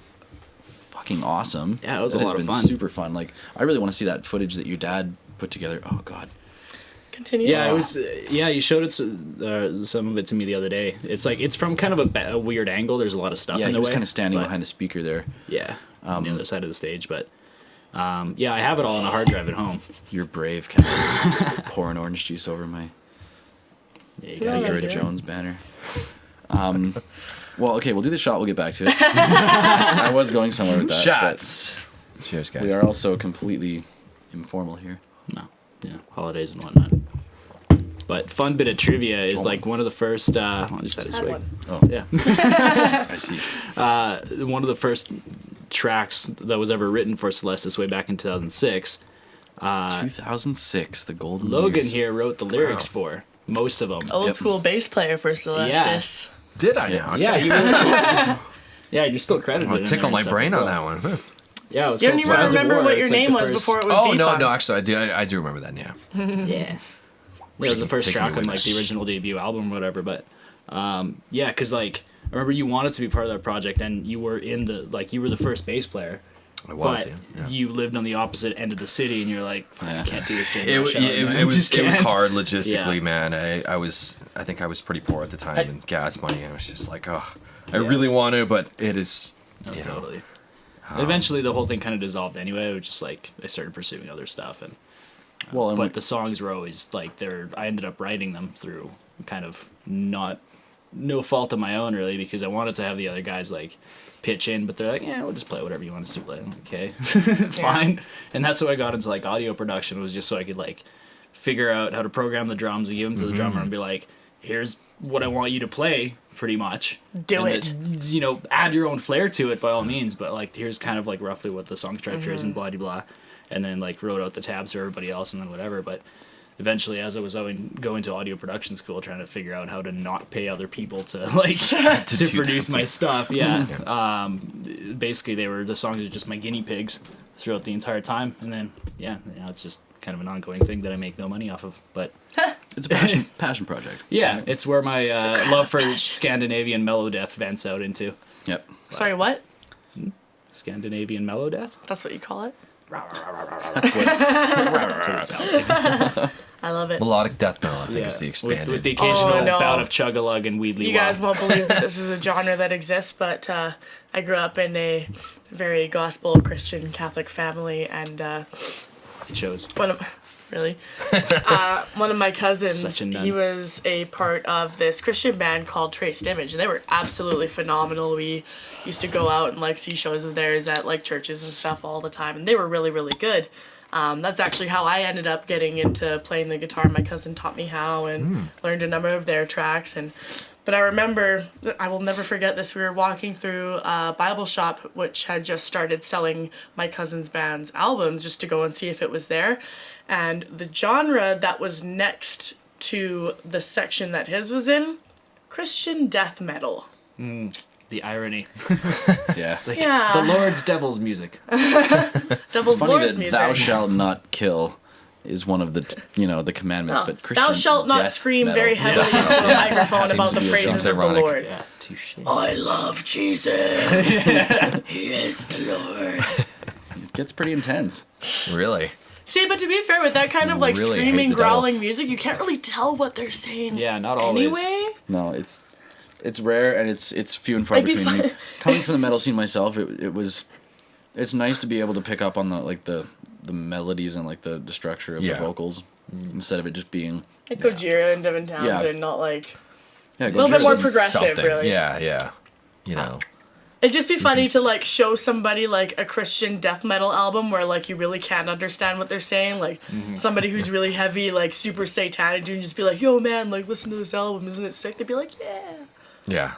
fucking awesome. Yeah, it was a has lot of been fun. super fun. Like, I really want to see that footage that your dad put together. Oh God. Continue. Yeah, it was. Yeah, you showed it some of it to me the other day. It's like it's from kind of a weird angle. There's a lot of stuff Yeah, in he the was way. kind of standing but- behind the speaker there. Yeah, on the other side of the stage, but. Yeah, I have it all on a hard drive at home. You're brave, kind of pouring orange juice over my Yeah, you Yeah, got Android yeah. Jones banner. Well, okay, we'll do the shot. We'll get back to it. I was going somewhere with that. Shots. Cheers, but guys. We are also completely informal here. No, yeah, holidays and whatnot. But fun bit of trivia is like one of the first. I'll just had a Had swig. one. Oh, Yeah, I see. one of the first tracks that was ever written for Celestis way back in 2006. 2006, the golden Logan years. here wrote the lyrics for most of them. Old school bass player for Celestis. Did I now? Yeah, you really yeah, you're still credited. I'll in tickle there my and stuff brain as on well. that one. Huh. Yeah, it was You don't called even Skies of remember War. what your It's like name the was first- before it was Oh no, Defunk. no, actually, I do remember that. Yeah. Yeah. It was the first Taking track me on with like us. the original debut album or whatever, but yeah, because like I remember you wanted to be part of that project and you were in the like you were the first bass player. I was. But Yeah. you lived on the opposite end of the city, and you're like, Yeah. I can't do this. It was can't. hard logistically, Yeah. man. I think I was pretty poor at the time, and gas money. I was just like, oh, I really want to, but it is. No, you know, totally. Eventually, the whole thing kind of dissolved anyway. It was just like I started pursuing other stuff, and Well, and but the songs were always like I ended up writing them through kind of no fault of my own really, because I wanted to have the other guys like pitch in, but they're like, yeah, we'll just play whatever you want us to play. I'm like, okay, fine. And that's how I got into like audio production, was just so I could like figure out how to program the drums and give them to the drummer and be like, here's what I want you to play, pretty much. Do And it. then, you know, add your own flair to it by all means, but like here's kind of like roughly what the song structure is and blah blah blah, and then like wrote out the tabs for everybody else and then whatever. But eventually, as I was going to audio production school, trying to figure out how to not pay other people to like to do produce my stuff, basically the songs are just my guinea pigs throughout the entire time, and then it's just kind of an ongoing thing that I make no money off of, but. it's a passion project. Yeah, it's where my love for Scandinavian melodeath vents out into. Yep. Sorry, what? Scandinavian melodeath? That's what you call it? That's what it sounds like. I love it. melodic death metal, I think, is the With expanded. the occasional Oh, no. bout of chug-a-lug and weedly You guys won't believe that this is a genre that exists, but I grew up in a very gospel Christian Catholic family, and It shows. one of my cousins, Such a nun. he was a part of this Christian band called Traced Image, and they were absolutely phenomenal. We used to go out and like see shows of theirs at like churches and stuff all the time, and they were really, really good. That's actually how I ended up getting into playing the guitar. My cousin taught me how and learned a number of their tracks, and But I remember, I will never forget this, we were walking through a Bible shop which had just started selling my cousin's band's albums just to go and see if it was there. And the genre that was next to the section that his was in, Christian death metal. The irony. Yeah. It's like Yeah. the Lord's devil's music. Devil's It's funny Lord's that music. "Thou shalt not kill" is one of the the commandments, but Christian Thou shalt not death scream metal. very heavily into a microphone about the to be praises sounds of the ironic. Lord. Yeah, touche. I love Jesus. He is the Lord. It gets pretty intense. Really? See, but to be fair, with that kind of like Really hate screaming, the devil. growling music, you can't really tell what they're saying. Yeah, not always. Anyway, No, it's rare and it's few and far It'd be between. fun. Coming from the metal scene myself, it's nice to be able to pick up on the melodies and like the structure of the vocals instead of it just being like Gojira and Devin Townsend, not like a a little bit more progressive, really. Yeah. You know. It'd just be funny to like show somebody like a Christian death metal album where like you really can't understand what they're saying, like somebody who's really heavy, like super satanic, dude, and just be like, "Yo, man, like listen to this album, isn't it sick?" They'd be like, "Yeah." Yeah.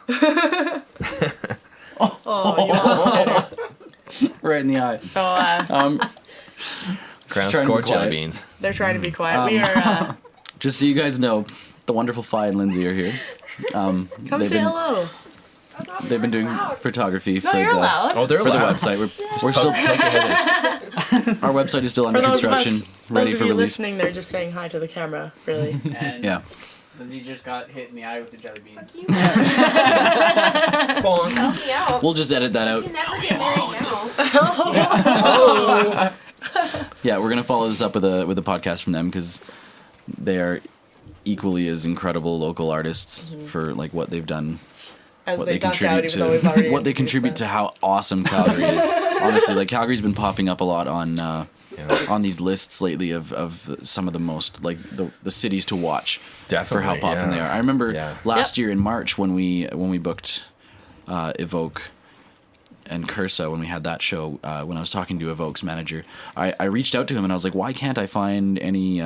Oh, you lost it. right in the eye. So Ground trying to be scored jelly quiet. beans. they're trying to be quiet. We are. Just so you guys know, the wonderful Fi and Lindsay are here. Come they've say been- hello. They've been doing photography No, you're allowed. Oh, they're for the allowed. website. We're still our website is still For under those of construction, us, ready those for of you release. listening, they're just saying hi to the camera. Really. And Yeah. Lindsay just got hit in the eye with a jelly bean. Help me out. We'll just edit that out. You never get married now. Yeah, we're gonna follow this up with a podcast from them because they are equally as incredible local artists for like what they've done, As what they they duck out, contribute even though we've already to, what they introduced contribute them. to how awesome Calgary is. Honestly, like Calgary's been popping up a lot on these lists lately of some of the most like the cities to watch for how Definitely, poppin' yeah. they are. I remember Yeah. last year in March when we booked Evoke and Cursa when we had that show, when I was talking to Evoke's manager, I reached out to him and I was like, why can't I find any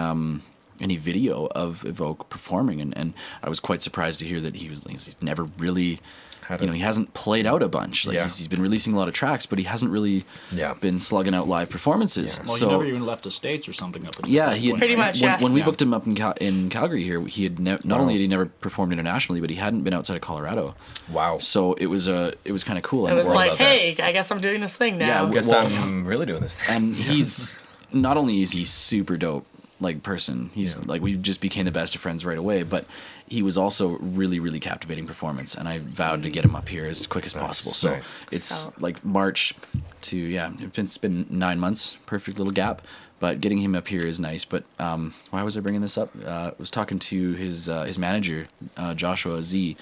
video of Evoke performing? And I was quite surprised to hear that he's never really, he hasn't played out a bunch. Like Yeah. he's been releasing a lot of tracks, but he hasn't really Yeah. been slugging out live performances. Well, So he never even left the States or something up until yeah, that he had, point, Pretty right? much, when, yes. when we Yeah. booked him up in Calgary here, he had not only had he never performed internationally, but he hadn't been outside of Colorado. Wow. So it was kind of cool. It And was world like, out there. hey, I guess I'm doing this thing now. Yeah, I guess well- I'm really doing this thing. and he's not only is he super dope like person, he's like we just became the best of friends right away, but he was also really, really captivating performance, and I vowed to get him up here as quick as possible. So nice. it's So- like March to it's been 9 months, perfect little gap. But getting him up here is nice. But why was I bringing this up? I was talking to his manager, Joshua Z.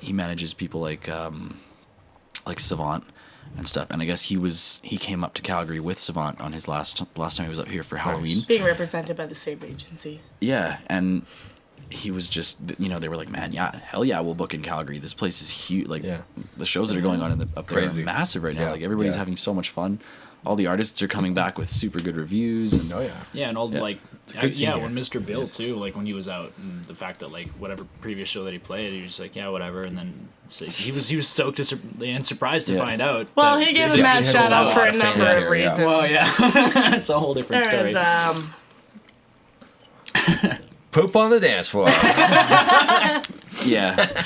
He manages people like Savant and stuff. And I guess he came up to Calgary with Savant on his last time he was up here for Halloween. Being represented by the same agency. Yeah, and he was just, they were like, man, yeah, hell yeah, we'll book in Calgary. This place is huge. Like, Yeah. the shows that are going on up there Crazy. are massive right now. Yeah, Like, everybody's yeah. having so much fun. All the artists are coming back with super good reviews. And Oh yeah. Yeah, and all Yeah. like a good scene here. when Mr. Bill too, like when he was out, and the fact that like whatever previous show that he played, he was just like, yeah, whatever, and then it's like, he was stoked and surprised to Yeah. find out. Well, that he gave it him was that just shout out for a lot of number fans of here, yeah. reasons. Well, yeah, that's a whole different There story. is Poop on the dance floor. yeah.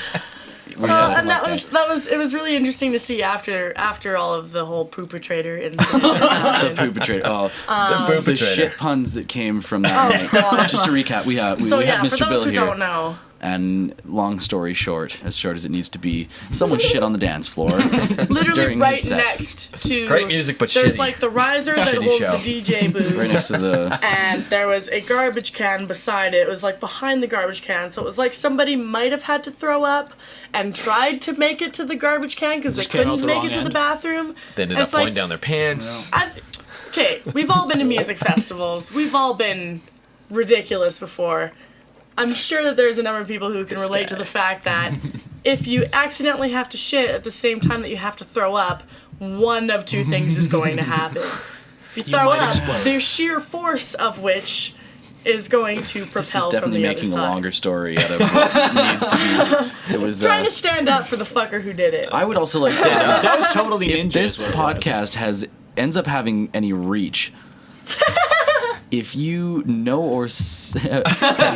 and it was really interesting to see after all of the whole pooper-trader incident. The pooper-trader. Oh, the the perpetrator. shit puns that came from that night. God. Just to recap, we have So yeah, Mr. for those Bill who here. don't know, And long story short as it needs to be, someone shit on the dance floor. literally During right his set. next to Great music, but there's shitty. like the riser that Shitty holds show. the DJ booth. Right next to the... And there was a garbage can beside it. It was like behind the garbage can, so it was like somebody might have had to throw up and tried to make it to the garbage can because they Just came out couldn't the make wrong it to the end. bathroom. They ended And up it's like, pulling down their pants. Okay, we've all been to music festivals. We've all been ridiculous before. I'm sure that there's a number of people who can relate to the fact that if you accidentally have to shit at the same time that you have to throw up, one of two things is going to happen. If you throw might up, explode. the sheer force of which is going to propel This is from definitely the other making a side. longer story out of what needs to be. It was Trying to stand up for the fucker who did it. I would also like to That was totally if ninja. this is what it was. podcast ends up having any reach, if you know or have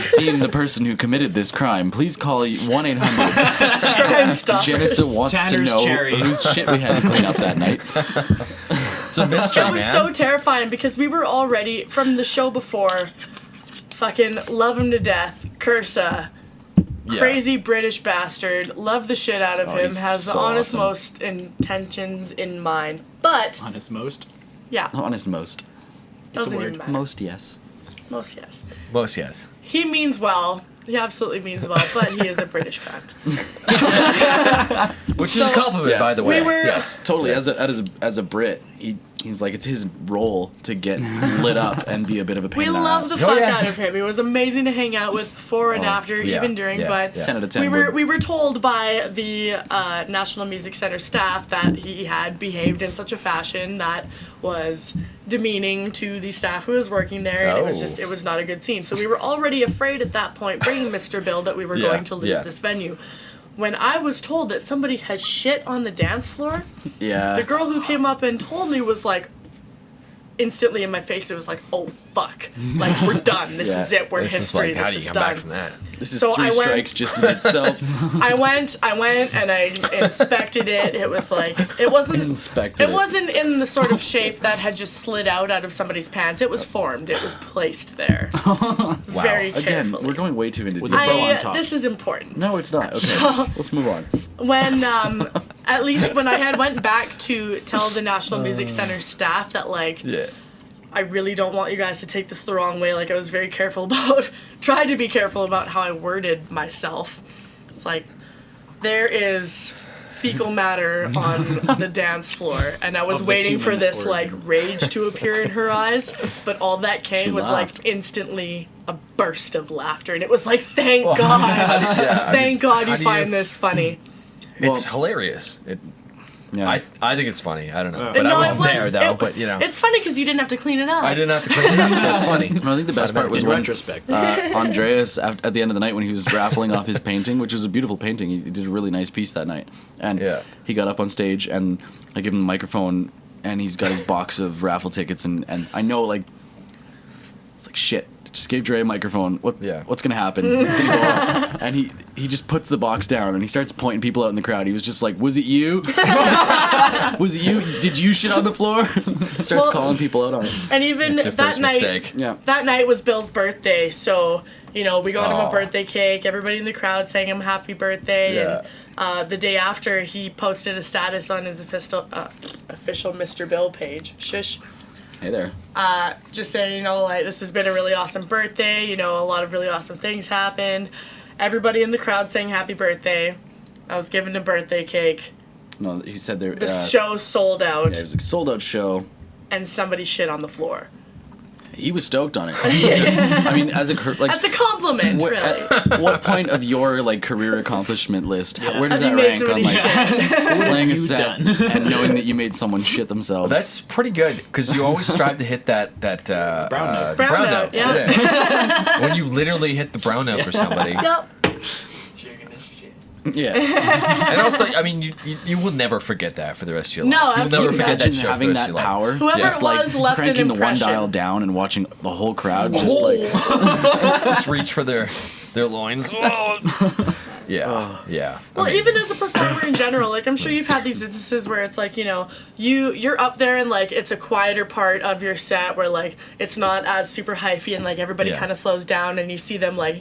seen the person who committed this crime, please call 1-800. Crime Stoppers. Janissa wants to Tanner's know Cherry. whose shit we had to clean up that night. It's a mystery, It was man. so terrifying because we were already, from the show before, fucking love him to death, Cursa. Yeah. Crazy British bastard. Love the shit out of him. he's Has the so honest awesome. most intentions in mind. But, Honest most. yeah, Honest, most. doesn't word. even matter. Most, yes. Most, yes. Most, yes. He means well. He absolutely means well, but he is a British cunt. Which is a compliment, yeah. by the way. We were- Yes. Totally. As a Brit, he's like, it's his role to get lit up and be a bit of a pain We in the love ass. the fuck yeah. out of him. He was amazing to hang out with before and after, yeah, even during. yeah, but yeah. 10 out of 10 we were would- we were told by the National Music Center staff that he had behaved in such a fashion that was demeaning to the staff who was working there, and Oh. it was not a good scene. So we were already afraid at that point, bringing Mr. Bill, that we were Yeah, going to lose yeah. this venue. When I was told that somebody had shit on the dance floor, Yeah. the girl who came up and told me was like, instantly in my face, it was like, oh fuck, like we're done. This Yeah. is it. We're This is history. like, how This do you is come done. back from that? This is So 3 I went- strikes just in itself. I went and I inspected it. It was like it wasn't. Inspected It it. wasn't in the sort of shape that had just slid out of somebody's pants. It was formed. It was placed there. Very Again, carefully. we're going way too into With a bow detail. on top. This is important. No, it's not. Okay, let's move on. When at least when I had went back to tell the National Music Center staff that like Yeah. I really don't want you guys to take this the wrong way. Like I was very careful about, tried to be careful about how I worded myself. It's like there is fecal matter on the dance floor, and I was Of the waiting for human this like origin. rage to appear in her eyes, but all that came She was laughed. like instantly a burst of laughter, and it was like, thank God, thank God you how do find you- this funny. It's hilarious. Yeah. I think it's funny. I don't know. Oh. But No, I it wasn't was- there, though. it- But, you know. It's funny because you didn't have to clean it up. I didn't have to clean it up, so it's funny. Well, I think the best part was In when retrospect. Andreas, at the end of the night, when he was raffling off his painting, which was a beautiful painting, he did a really nice piece that night. And Yeah. he got up on stage, and I give him a microphone, and he's got his box of raffle tickets, and I know, like, it's like, shit. Just gave Dre a microphone. What's gonna happen? It's gonna go off. And he just puts the box down and he starts pointing people out in the crowd. He was just like, "Was it you? Was it you? Did you shit on the floor?" Starts Well- calling people out on it. And even It's your that first night, mistake. Yeah. that night was Bill's birthday, so we got him a Aw. birthday cake. Everybody in the crowd sang him happy birthday. Yeah. And the day after, he posted a status on his official Mr. Bill page. Shush. Hey there. Just saying, like, this has been a really awesome birthday. A lot of really awesome things happened. Everybody in the crowd sang happy birthday. I was given a birthday cake. No, he said there. The show sold out, Yeah, it was a sold out show. and somebody shit on the floor. He was stoked on it. I mean, as a That's a compliment, what, really. at what point of your like career accomplishment list? Where does Have you that made rank on somebody like shit? playing a you set done? and knowing that you made someone shit themselves? That's pretty good because you always strive to hit that brown note. Brown note, yeah. When you literally hit the brown note for somebody, Yep. yeah. and also, I mean, you will never forget that for the rest of your No, life. You'll never absolutely. forget that Imagine show for the having rest that of your life. power. Whoever just it like was left an cranking the one impression. dial down and watching the whole crowd just like Just reach for their loins. Yeah, yeah. Well, Amazing. even as a performer in general, like I'm sure you've had these instances where it's like, you're up there and like it's a quieter part of your set where like it's not as super hyphy and like everybody Yeah. kind of slows down and you see them like,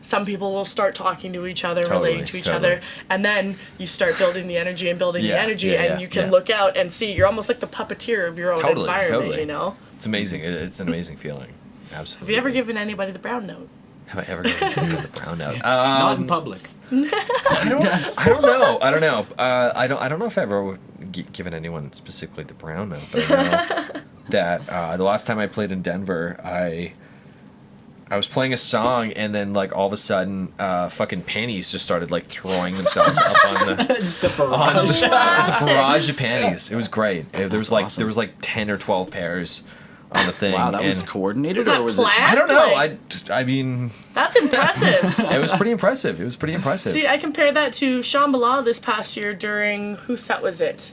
some people will start talking to each other, Totally, relating to each totally. other, and then you start building the energy and building the Yeah, energy yeah, and yeah, you can yeah. look out and see you're almost like the puppeteer of your own Totally, environment, totally. It's amazing. It's an amazing feeling. Absolutely. Have you ever given anybody the brown note? Have I ever given the brown note? Not in public. I don't know. I don't know if I've ever given anyone specifically the brown note, but I know that the last time I played in Denver, I was playing a song and then like all of a sudden, fucking panties just started like throwing themselves up on the. Just the On the barrage. it was a barrage of panties. It was great. There was like awesome. there was like 10 or 12 pairs on the thing. Wow, that was and coordinated, Was that or was planned? I don't know. Like, I mean, that's impressive. it was pretty impressive. It was pretty impressive. See, I compared that to Shambhala this past year during, whose set was it?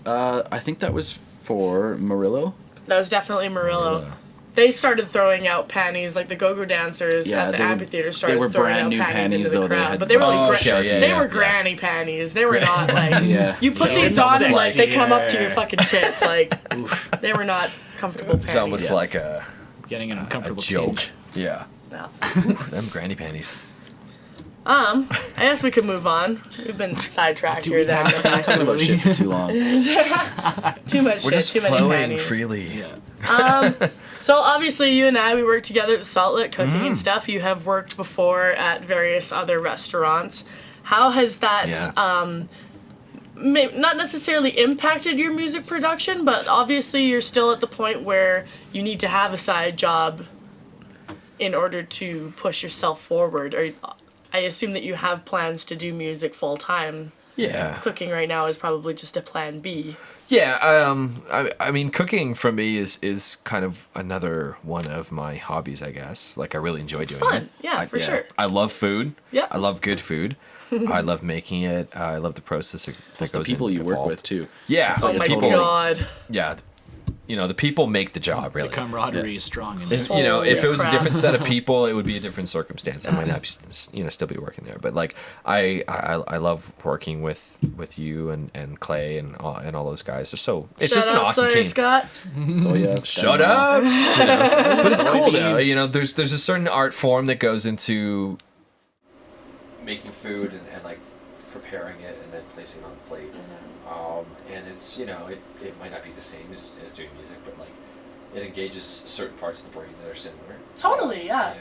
it? I think that was for Murillo. That was definitely Murillo. They started throwing out panties, like the go-go dancers at the amphitheater started they were throwing brand out new panties into though. the They crowd. had But they were like, okay, they were granny panties. They were not like, Yeah. you put So these it's on and like they sexy, come up to yeah. your fucking tits. Like, they were not comfortable panties. It's almost like a Getting an uncomfortable joke. tinge. Yeah. No. Them granny panties. I guess we could move on. We've been sidetracked here then. Talking about shit for too long. Too much We're shit, just too many flowing panties. freely. So obviously you and I, we work together at Saltlet cooking and stuff. You have worked before at various other restaurants. How has that not necessarily impacted your music production, but obviously you're still at the point where you need to have a side job in order to push yourself forward. Or I assume that you have plans to do music full time. Yeah. Cooking right now is probably just a plan B. Yeah, I mean, cooking for me is kind of another one of my hobbies, I guess. Like, I really enjoy doing Fun, it. yeah, for sure. I love food. Yep. I love good food. I love making it. I love the process that Plus goes the people you work involved. with too. Yeah. Oh my god. Yeah. You know, the people make the job, really. The camaraderie is strong in If, there. you know, if it was crap. a different set of people, it would be a different circumstance. I might not, still be working there. But like, I love working with you and Clay and all those guys. They're so it's Shout just an out awesome Sawyer team. Scott. So yes. Shut up. You know, but it's cool though. You know, there's a certain art form that goes into making food and like preparing it and then placing it on the plate. And it's, you know, it might not be the same as doing music, but like it engages certain parts of the brain that are similar. Totally, yeah.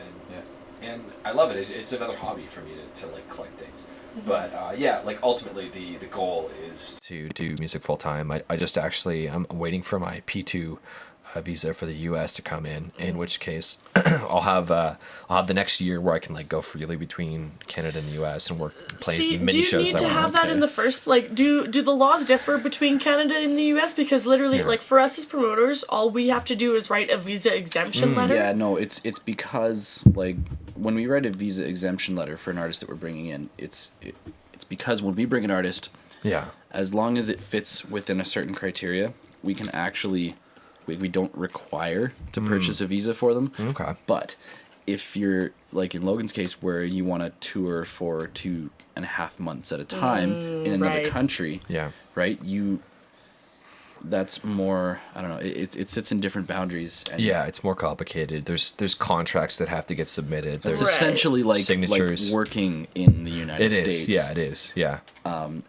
And I love it. It's another hobby for me to like collect things. But yeah, like ultimately the goal is to do music full time. I just actually I'm waiting for my P2 visa for the U.S. to come in which case I'll have the next year where I can like go freely between Canada and the U.S. and play many do you shows. need to have that in the first? Like, do the laws differ between Canada and the U.S.? Because literally, like for us as promoters, all we have to do is write a visa exemption letter. Yeah, no, it's because like when we write a visa exemption letter for an artist that we're bringing in, it's because when we bring an artist, as long as it fits within a certain criteria, we can actually. We don't require to purchase a visa for them. Okay. But if you're, like in Logan's case, where you want to tour for 2.5 months at a time in another country, right? That's more, I don't know, it sits in different boundaries. And it's more complicated. There's contracts that have to get submitted. It's There's essentially like signatures. Like working in the United States. Yeah, it is. Yeah.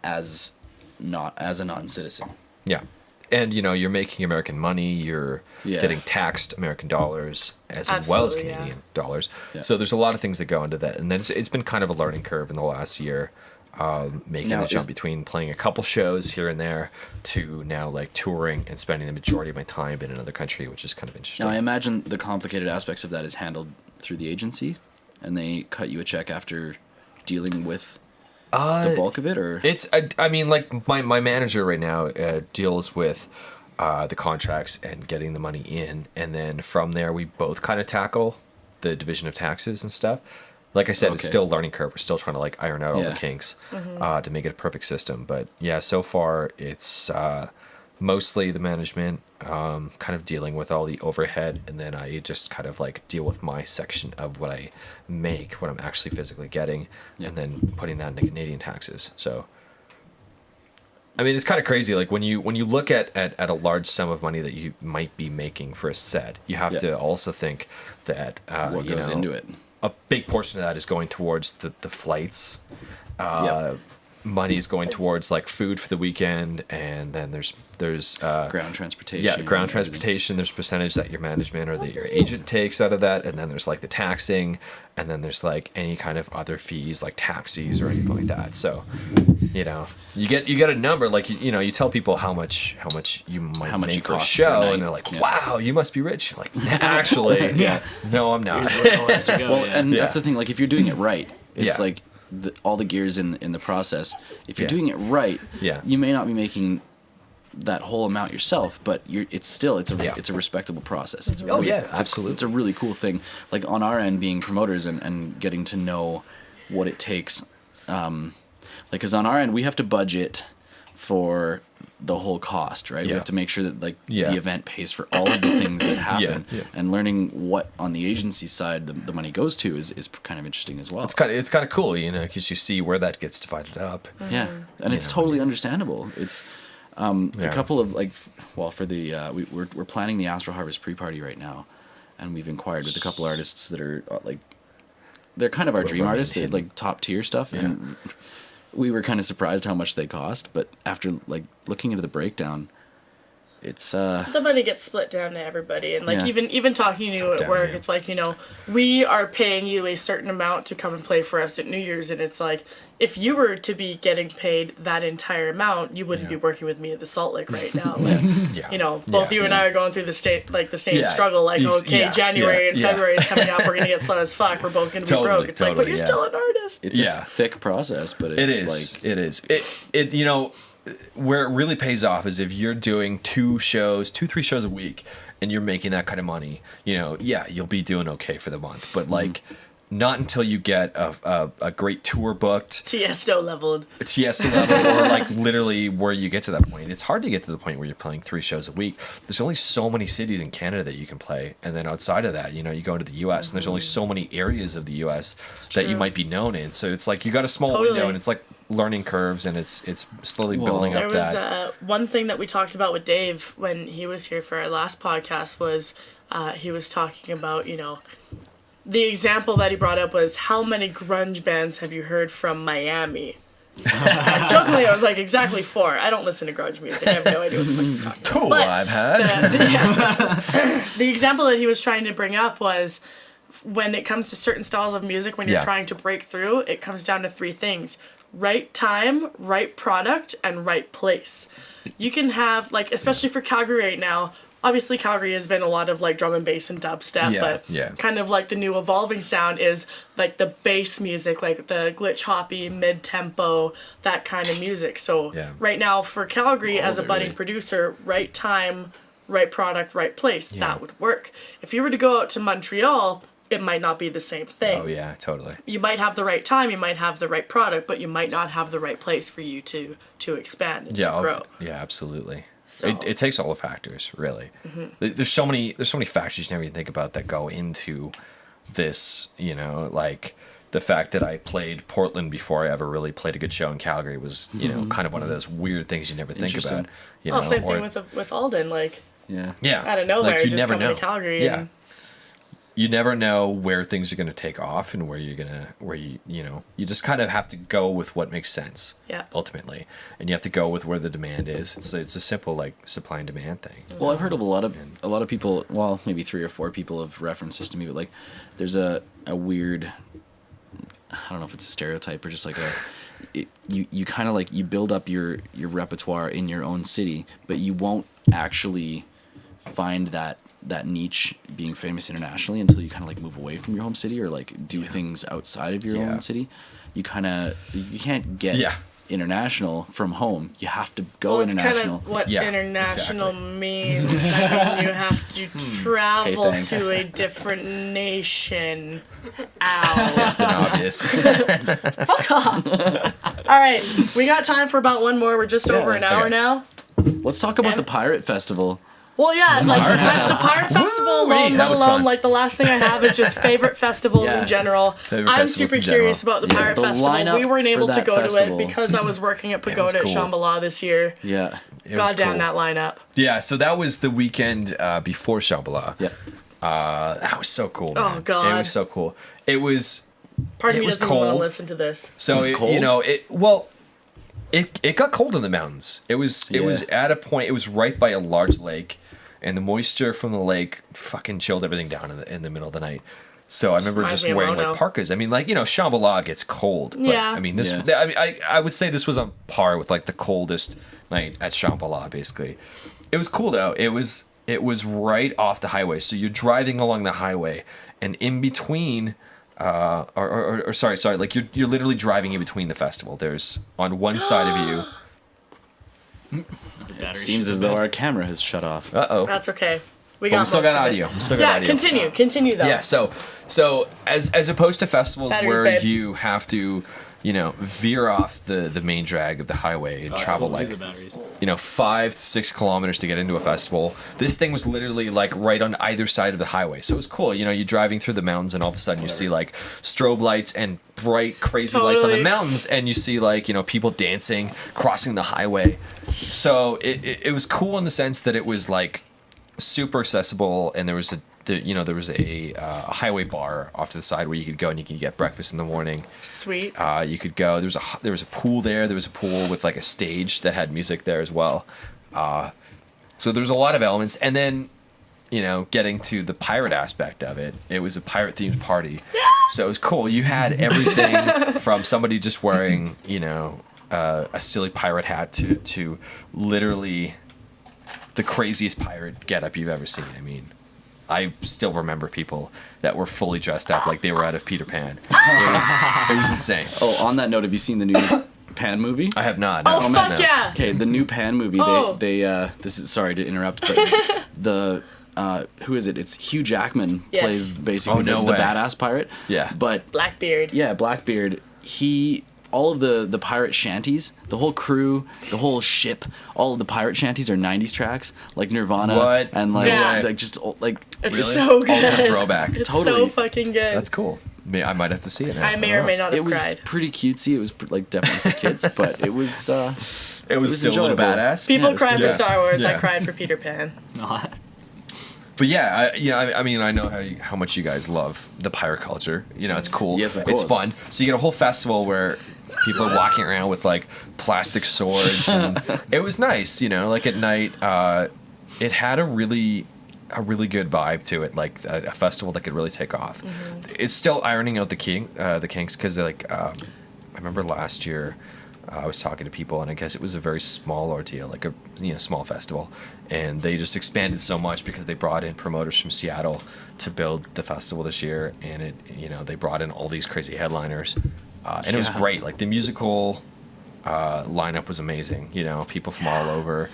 As a non-citizen. Yeah. And, you know, you're making American money, you're getting taxed American dollars as well as Canadian dollars. Yeah. So there's a lot of things that go into that. And then it's been kind of a learning curve in the last year, making the jump between playing a couple shows here and there to now, like, touring and spending the majority of my time in another country, which is kind of interesting. Now, I imagine the complicated aspects of that is handled through the agency, and they cut you a check after dealing with... the bulk of it, or I mean, like my manager right now deals with the contracts and getting the money in, and then from there we both kind of tackle the division of taxes and stuff. Like I said, it's still a learning curve. We're still trying to like iron out all the kinks to make it a perfect system. But yeah, so far it's mostly the management, kind of dealing with all the overhead, and then I just kind of like deal with my section of what I make, what I'm actually physically getting, and then putting that into Canadian taxes. So, I mean, it's kind of crazy. Like when you look at a large sum of money that you might be making for a set, you have to also think that what goes into it. A big portion of that is going towards the flights. Money is going towards like food for the weekend, and then there's ground transportation. Yeah, ground transportation. There's a percentage that your management or that your agent takes out of that, and then there's like the taxing, and then there's like any kind of other fees like taxis or anything like that. So, you know, you get a number, like you know, you tell people how much you might make for a show, and they're like, wow, you must be rich. You're like, nah, actually, no, I'm not. Well, and that's the thing. Like if you're doing it right, it's like. All the gears in the process. If you're doing it right, you may not be making that whole amount yourself, but it's a respectable process. It's absolutely. It's a really cool thing. Like on our end, being promoters and getting to know what it takes. Because on our end, we have to budget for the whole cost, right? We have to make sure that the event pays for all of the things that happen, and learning what on the agency side the money goes to is kind of interesting as well. It's kind of cool, because you see where that gets divided up. Yeah, and it's totally understandable. It's a couple of for the we're planning the Astro Harvest pre-party right now, and we've inquired with a couple artists that are they're kind of our dream artists, like top tier stuff, and we were kind of surprised how much they cost, but after looking into the breakdown, it's the money gets split down to everybody, and even talking to you at work, it's we are paying you a certain amount to come and play for us at New Year's, and it's like, if you were to be getting paid that entire amount, you wouldn't be working with me at the Salt Lake right now. Both you and I are going through the same struggle. January and February is coming up. We're gonna get slow as fuck. We're both gonna be broke. It's but you're still an artist. It's a thick process, but it is. Where it really pays off is if you're doing 3 shows a week, and you're making that kind of money. You'll be doing okay for the month, but not until you get a great tour booked. Tiesto leveled. Or literally where you get to that point. It's hard to get to the point where you're playing 3 shows a week. There's only so many cities in Canada that you can play. And then outside of that, you go into the US and there's only so many areas of the US that you might be known in. So it's you got a small window, and it's learning curves, and it's slowly building up that. There was one thing that we talked about with Dave when he was here for our last podcast was he was talking about, the example that he brought up was, how many grunge bands have you heard from Miami? Jokingly, I was like, exactly 4. I don't listen to grunge music. I have no idea what the fuck he's talking about. I've had. The example that he was trying to bring up was, when it comes to certain styles of music, when you're trying to break through, it comes down to 3 things. Right time, right product, and right place. You can have, especially for Calgary right now, obviously Calgary has been a lot of drum and bass and dubstep, but kind of the new evolving sound is the bass music, the glitch hoppy, mid-tempo, that kind of music. So right now for Calgary, as a budding producer, right time, right product, right place, that would work. If you were to go out to Montreal, it might not be the same thing. Oh, yeah, totally. You might have the right time, you might have the right product, but you might not have the right place for you to expand and to grow. Yeah, absolutely. So. It takes all the factors, really. Mm-hmm. There's so many factors you never even think about that go into this, the fact that I played Portland before I ever really played a good show in Calgary was, kind of one of those weird things you never think about. Same thing with Alden, yeah, out of nowhere, you just never coming know. to Calgary. Yeah. You never know where things are going to take off and where you just kind of have to go with what makes sense. Yeah. Ultimately, and you have to go with where the demand is. It's a simple supply and demand thing. Well, I've heard of a lot of people. Well, maybe 3 or 4 people have referenced this to me, but there's a weird. I don't know if it's a stereotype or just you kind of you build up your repertoire in your own city, but you won't actually find that niche being famous internationally until you kind of move away from your home city or do things outside of your own city. You can't get international from home. You have to go international. Kind of what international means. You have to travel to a different nation. Ow. Captain Obvious. Fuck off. All right, we got time for about one more. We're just over an hour now. Let's talk about the Pirate Festival. Well, yeah, the Pirate Festival alone, let alone, the last thing I have is just favorite festivals in general. I'm super curious about the Pirate Festival. We weren't able to go to it because I was working at Pagoda at Shambhala this year. Yeah. Goddamn that lineup. Yeah, so that was the weekend before Shambhala. Yeah. That was so cool, man. Oh, God. It was so cool. It was Part of me doesn't want to cold. listen to this. So, it was cold? It got cold in the mountains. It was at a point, it was right by a large lake. And the moisture from the lake fucking chilled everything down in the middle of the night. So I remember just wearing parkas. I mean, Shambhala gets cold. But, I mean, I would say this was on par with the coldest night at Shambhala. Basically, it was cool though. It was right off the highway. So you're driving along the highway, and in between, sorry, you're literally driving in between the festival. There's on one side of you. Battery Seems should as be though bad. our camera has shut off. Uh-oh. That's okay. We But got we still most got of it. audio. We still got Yeah, audio. continue though. Yeah, so as opposed to festivals Batteries, where babe. you have to, veer off the main drag of the highway and travel Totally like the batteries. 5 to 6 kilometers to get into a festival. This thing was literally like right on either side of the highway, so it was cool. You're driving through the mountains, and all of a sudden you see like strobe lights and bright, crazy lights on the Totally. mountains, and you see like people dancing, crossing the highway. So it was cool in the sense that it was like super accessible, and there was a highway bar off to the side where you could go and you could get breakfast in the morning. Sweet. You could go. There was a pool there. There was a pool with like a stage that had music there as well. So there's a lot of elements, and then getting to the pirate aspect of it, it was a pirate themed party. So it was cool. You had everything from somebody just wearing a silly pirate hat to literally the craziest pirate getup you've ever seen. I mean, I still remember people that were fully dressed up like they were out of Peter Pan. It was insane. Oh, on that note, have you seen the new Pan movie? I have not. Oh, no. fuck yeah. Okay, the new Pan movie. Oh. They this is sorry to interrupt, but the who is it? It's Hugh Jackman Yes. plays basically Oh, no the way. badass pirate. Yeah. But Blackbeard. yeah, Blackbeard. All of the pirate shanties, the whole crew, the whole ship, all of the pirate shanties are '90s tracks, like Nirvana What? and like Yeah. like just like It's Really? so good. Ultimate throwback. It's Totally. so fucking good. That's cool. I might have to see it now. I may or may not it have was cried. pretty cutesy. It was like definitely for kids, but it was It was still a little enjoyable. badass. People Yeah, it's cry for yeah. Star Wars. I Yeah. cried for Peter Pan. Not. But yeah, I mean, I know how much you guys love the pirate culture. It's cool. Yes, of It's course. fun. So you get a whole festival where people are walking around with like plastic swords, and it was nice. Like at night, it had a really good vibe to it, like a festival that could really take off. It's still ironing out the kinks, because like I remember last year. I was talking to people, and I guess it was a very small ordeal, like a small festival, and they just expanded so much because they brought in promoters from Seattle to build the festival this year, and they brought in all these crazy headliners, and it was Yeah. great. Like the musical lineup was amazing. People from all over,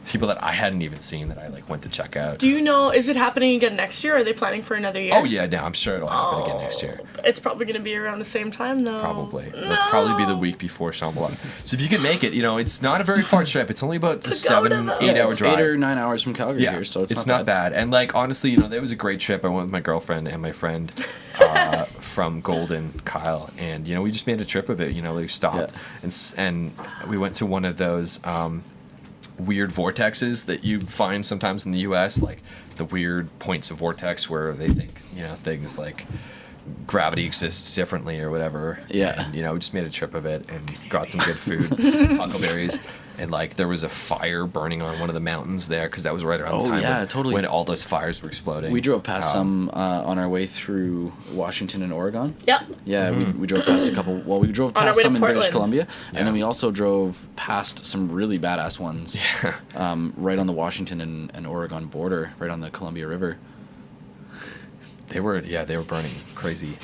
people that I hadn't even seen that I like went to check out. Do you know, is it happening again next year? Or are they planning for another year? Oh yeah, no, I'm sure it'll happen again next year. It's probably going to be around the same time, though. Probably. No. It'll probably be the week before Shambhala. So if you can make it, it's not a very far trip. It's only about a to 7-8 them. hour it's drive. 8 or 9 hours from Calgary here, so it's not bad. And like honestly, that was a great trip. I went with my girlfriend and my friend from Golden, Kyle, and we just made a trip of it. We stopped and we went to one of those weird vortexes that you find sometimes in the U.S., like the weird points of vortex where they think things like gravity exists differently or whatever. Yeah. And, we just made a trip of it and got some good food, some huckleberries, and like there was a fire burning on one of the mountains there because that was right around the Oh, time yeah, when, totally. when all those fires were exploding. We drove past some on our way through Washington and Oregon. Yep. Yeah, we drove past a couple. Well, we drove On our past way to some in British Portland. Columbia, Yeah. and then we also drove past some really badass ones. Right on the Washington and Oregon border, right on the Columbia River. They were burning crazy.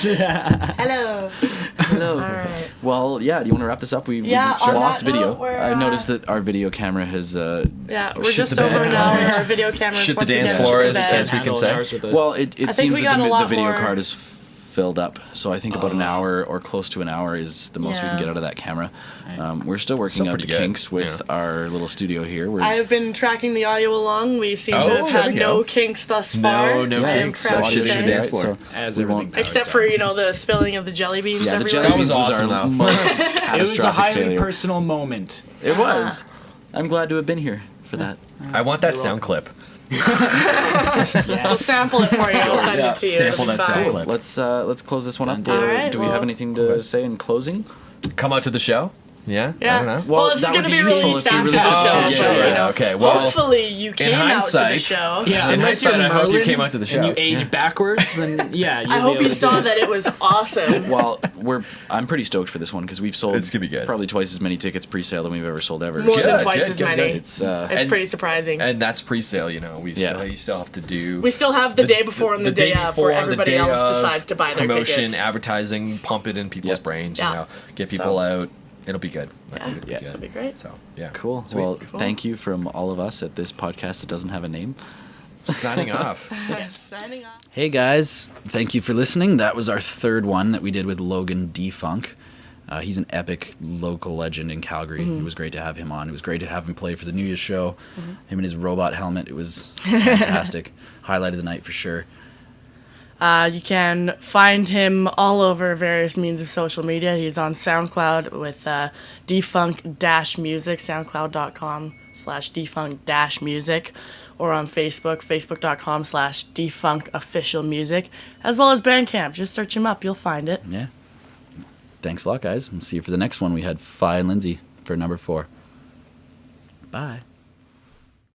Hello. Hello. All right. Well, yeah. Do you want to wrap this up? We've Yeah, on lost that video. note, we're, I noticed that our video camera has. Yeah, we're Shit just the over bed. an hour. Our video camera Shit the once dance again floor, shit the as bed. we can Handle say. ours with a- Well, it think seems we that got a the lot video more. card is filled up. So I think about an hour or close to an hour is the most we can Yeah. get out of that camera. We're still working Still out the pretty good. kinks with our little studio here. I have been tracking the audio along. We seem to Oh, have there had we no go. kinks thus No, far. no I am kinks. proud So to shit the say. dance floor. As we everything won't- goes Except down. for, the spilling of the jelly beans Yeah, the everywhere. jelly That was beans was awesome, our though. most It was a catastrophic highly failure. personal moment. It was. I'm glad to have been here for that. I want that sound clip. I'll sample it for you. I'll send Yeah, it to you. sample It'll be that sound fine. clip. Let's close this one up. Done deal. All right, Do we well- have anything to say in closing? Come out to the show. Yeah. I Yeah. don't know. Well, it's that going would to be be useful released if you after released the it show. to the so, show. Yeah, okay, well, hopefully you came out to the hindsight- show. Yeah, In unless hindsight, you're I hope you Merlin came out to the show. and you age backwards, then yeah, you'll I be hope able you to saw do that it was awesome. Well, I'm pretty stoked for this one because we've sold It's gonna be good. probably twice as many tickets pre-sale than we've ever sold ever. More than Good, twice good, as good, many. good. It's It's And- pretty surprising. And that's pre-sale, Yeah. You still have to do. We still have the day before and the day of before, where the everybody day else of, decides to buy their promotion, tickets. advertising, pump it in people's Yep. brains. Yeah. Get people So- out. It'll be good. I think it'll be good. That'd be great. So, yeah. Cool. Sweet. Well, thank you from all of us at this podcast that doesn't have a name. Signing off. Signing off. Hey guys, thank you for listening. That was our third one that we did with Logan Defunk. He's an epic local legend in Calgary. It was great to have him on. It was great to have him play for the New Year's show. Him and his robot helmet. It was fantastic. Highlighted the night for sure. You can find him all over various means of social media. He's on SoundCloud with Defunk-Music, soundcloud.com/Defunk-Music, or on Facebook, facebook.com/DefunkOfficialMusic, as well as Bandcamp. Just search him up. You'll find it. Yeah. Thanks a lot, guys. We'll see you for the next one. We had Fi and Lindsay for number 4. Bye.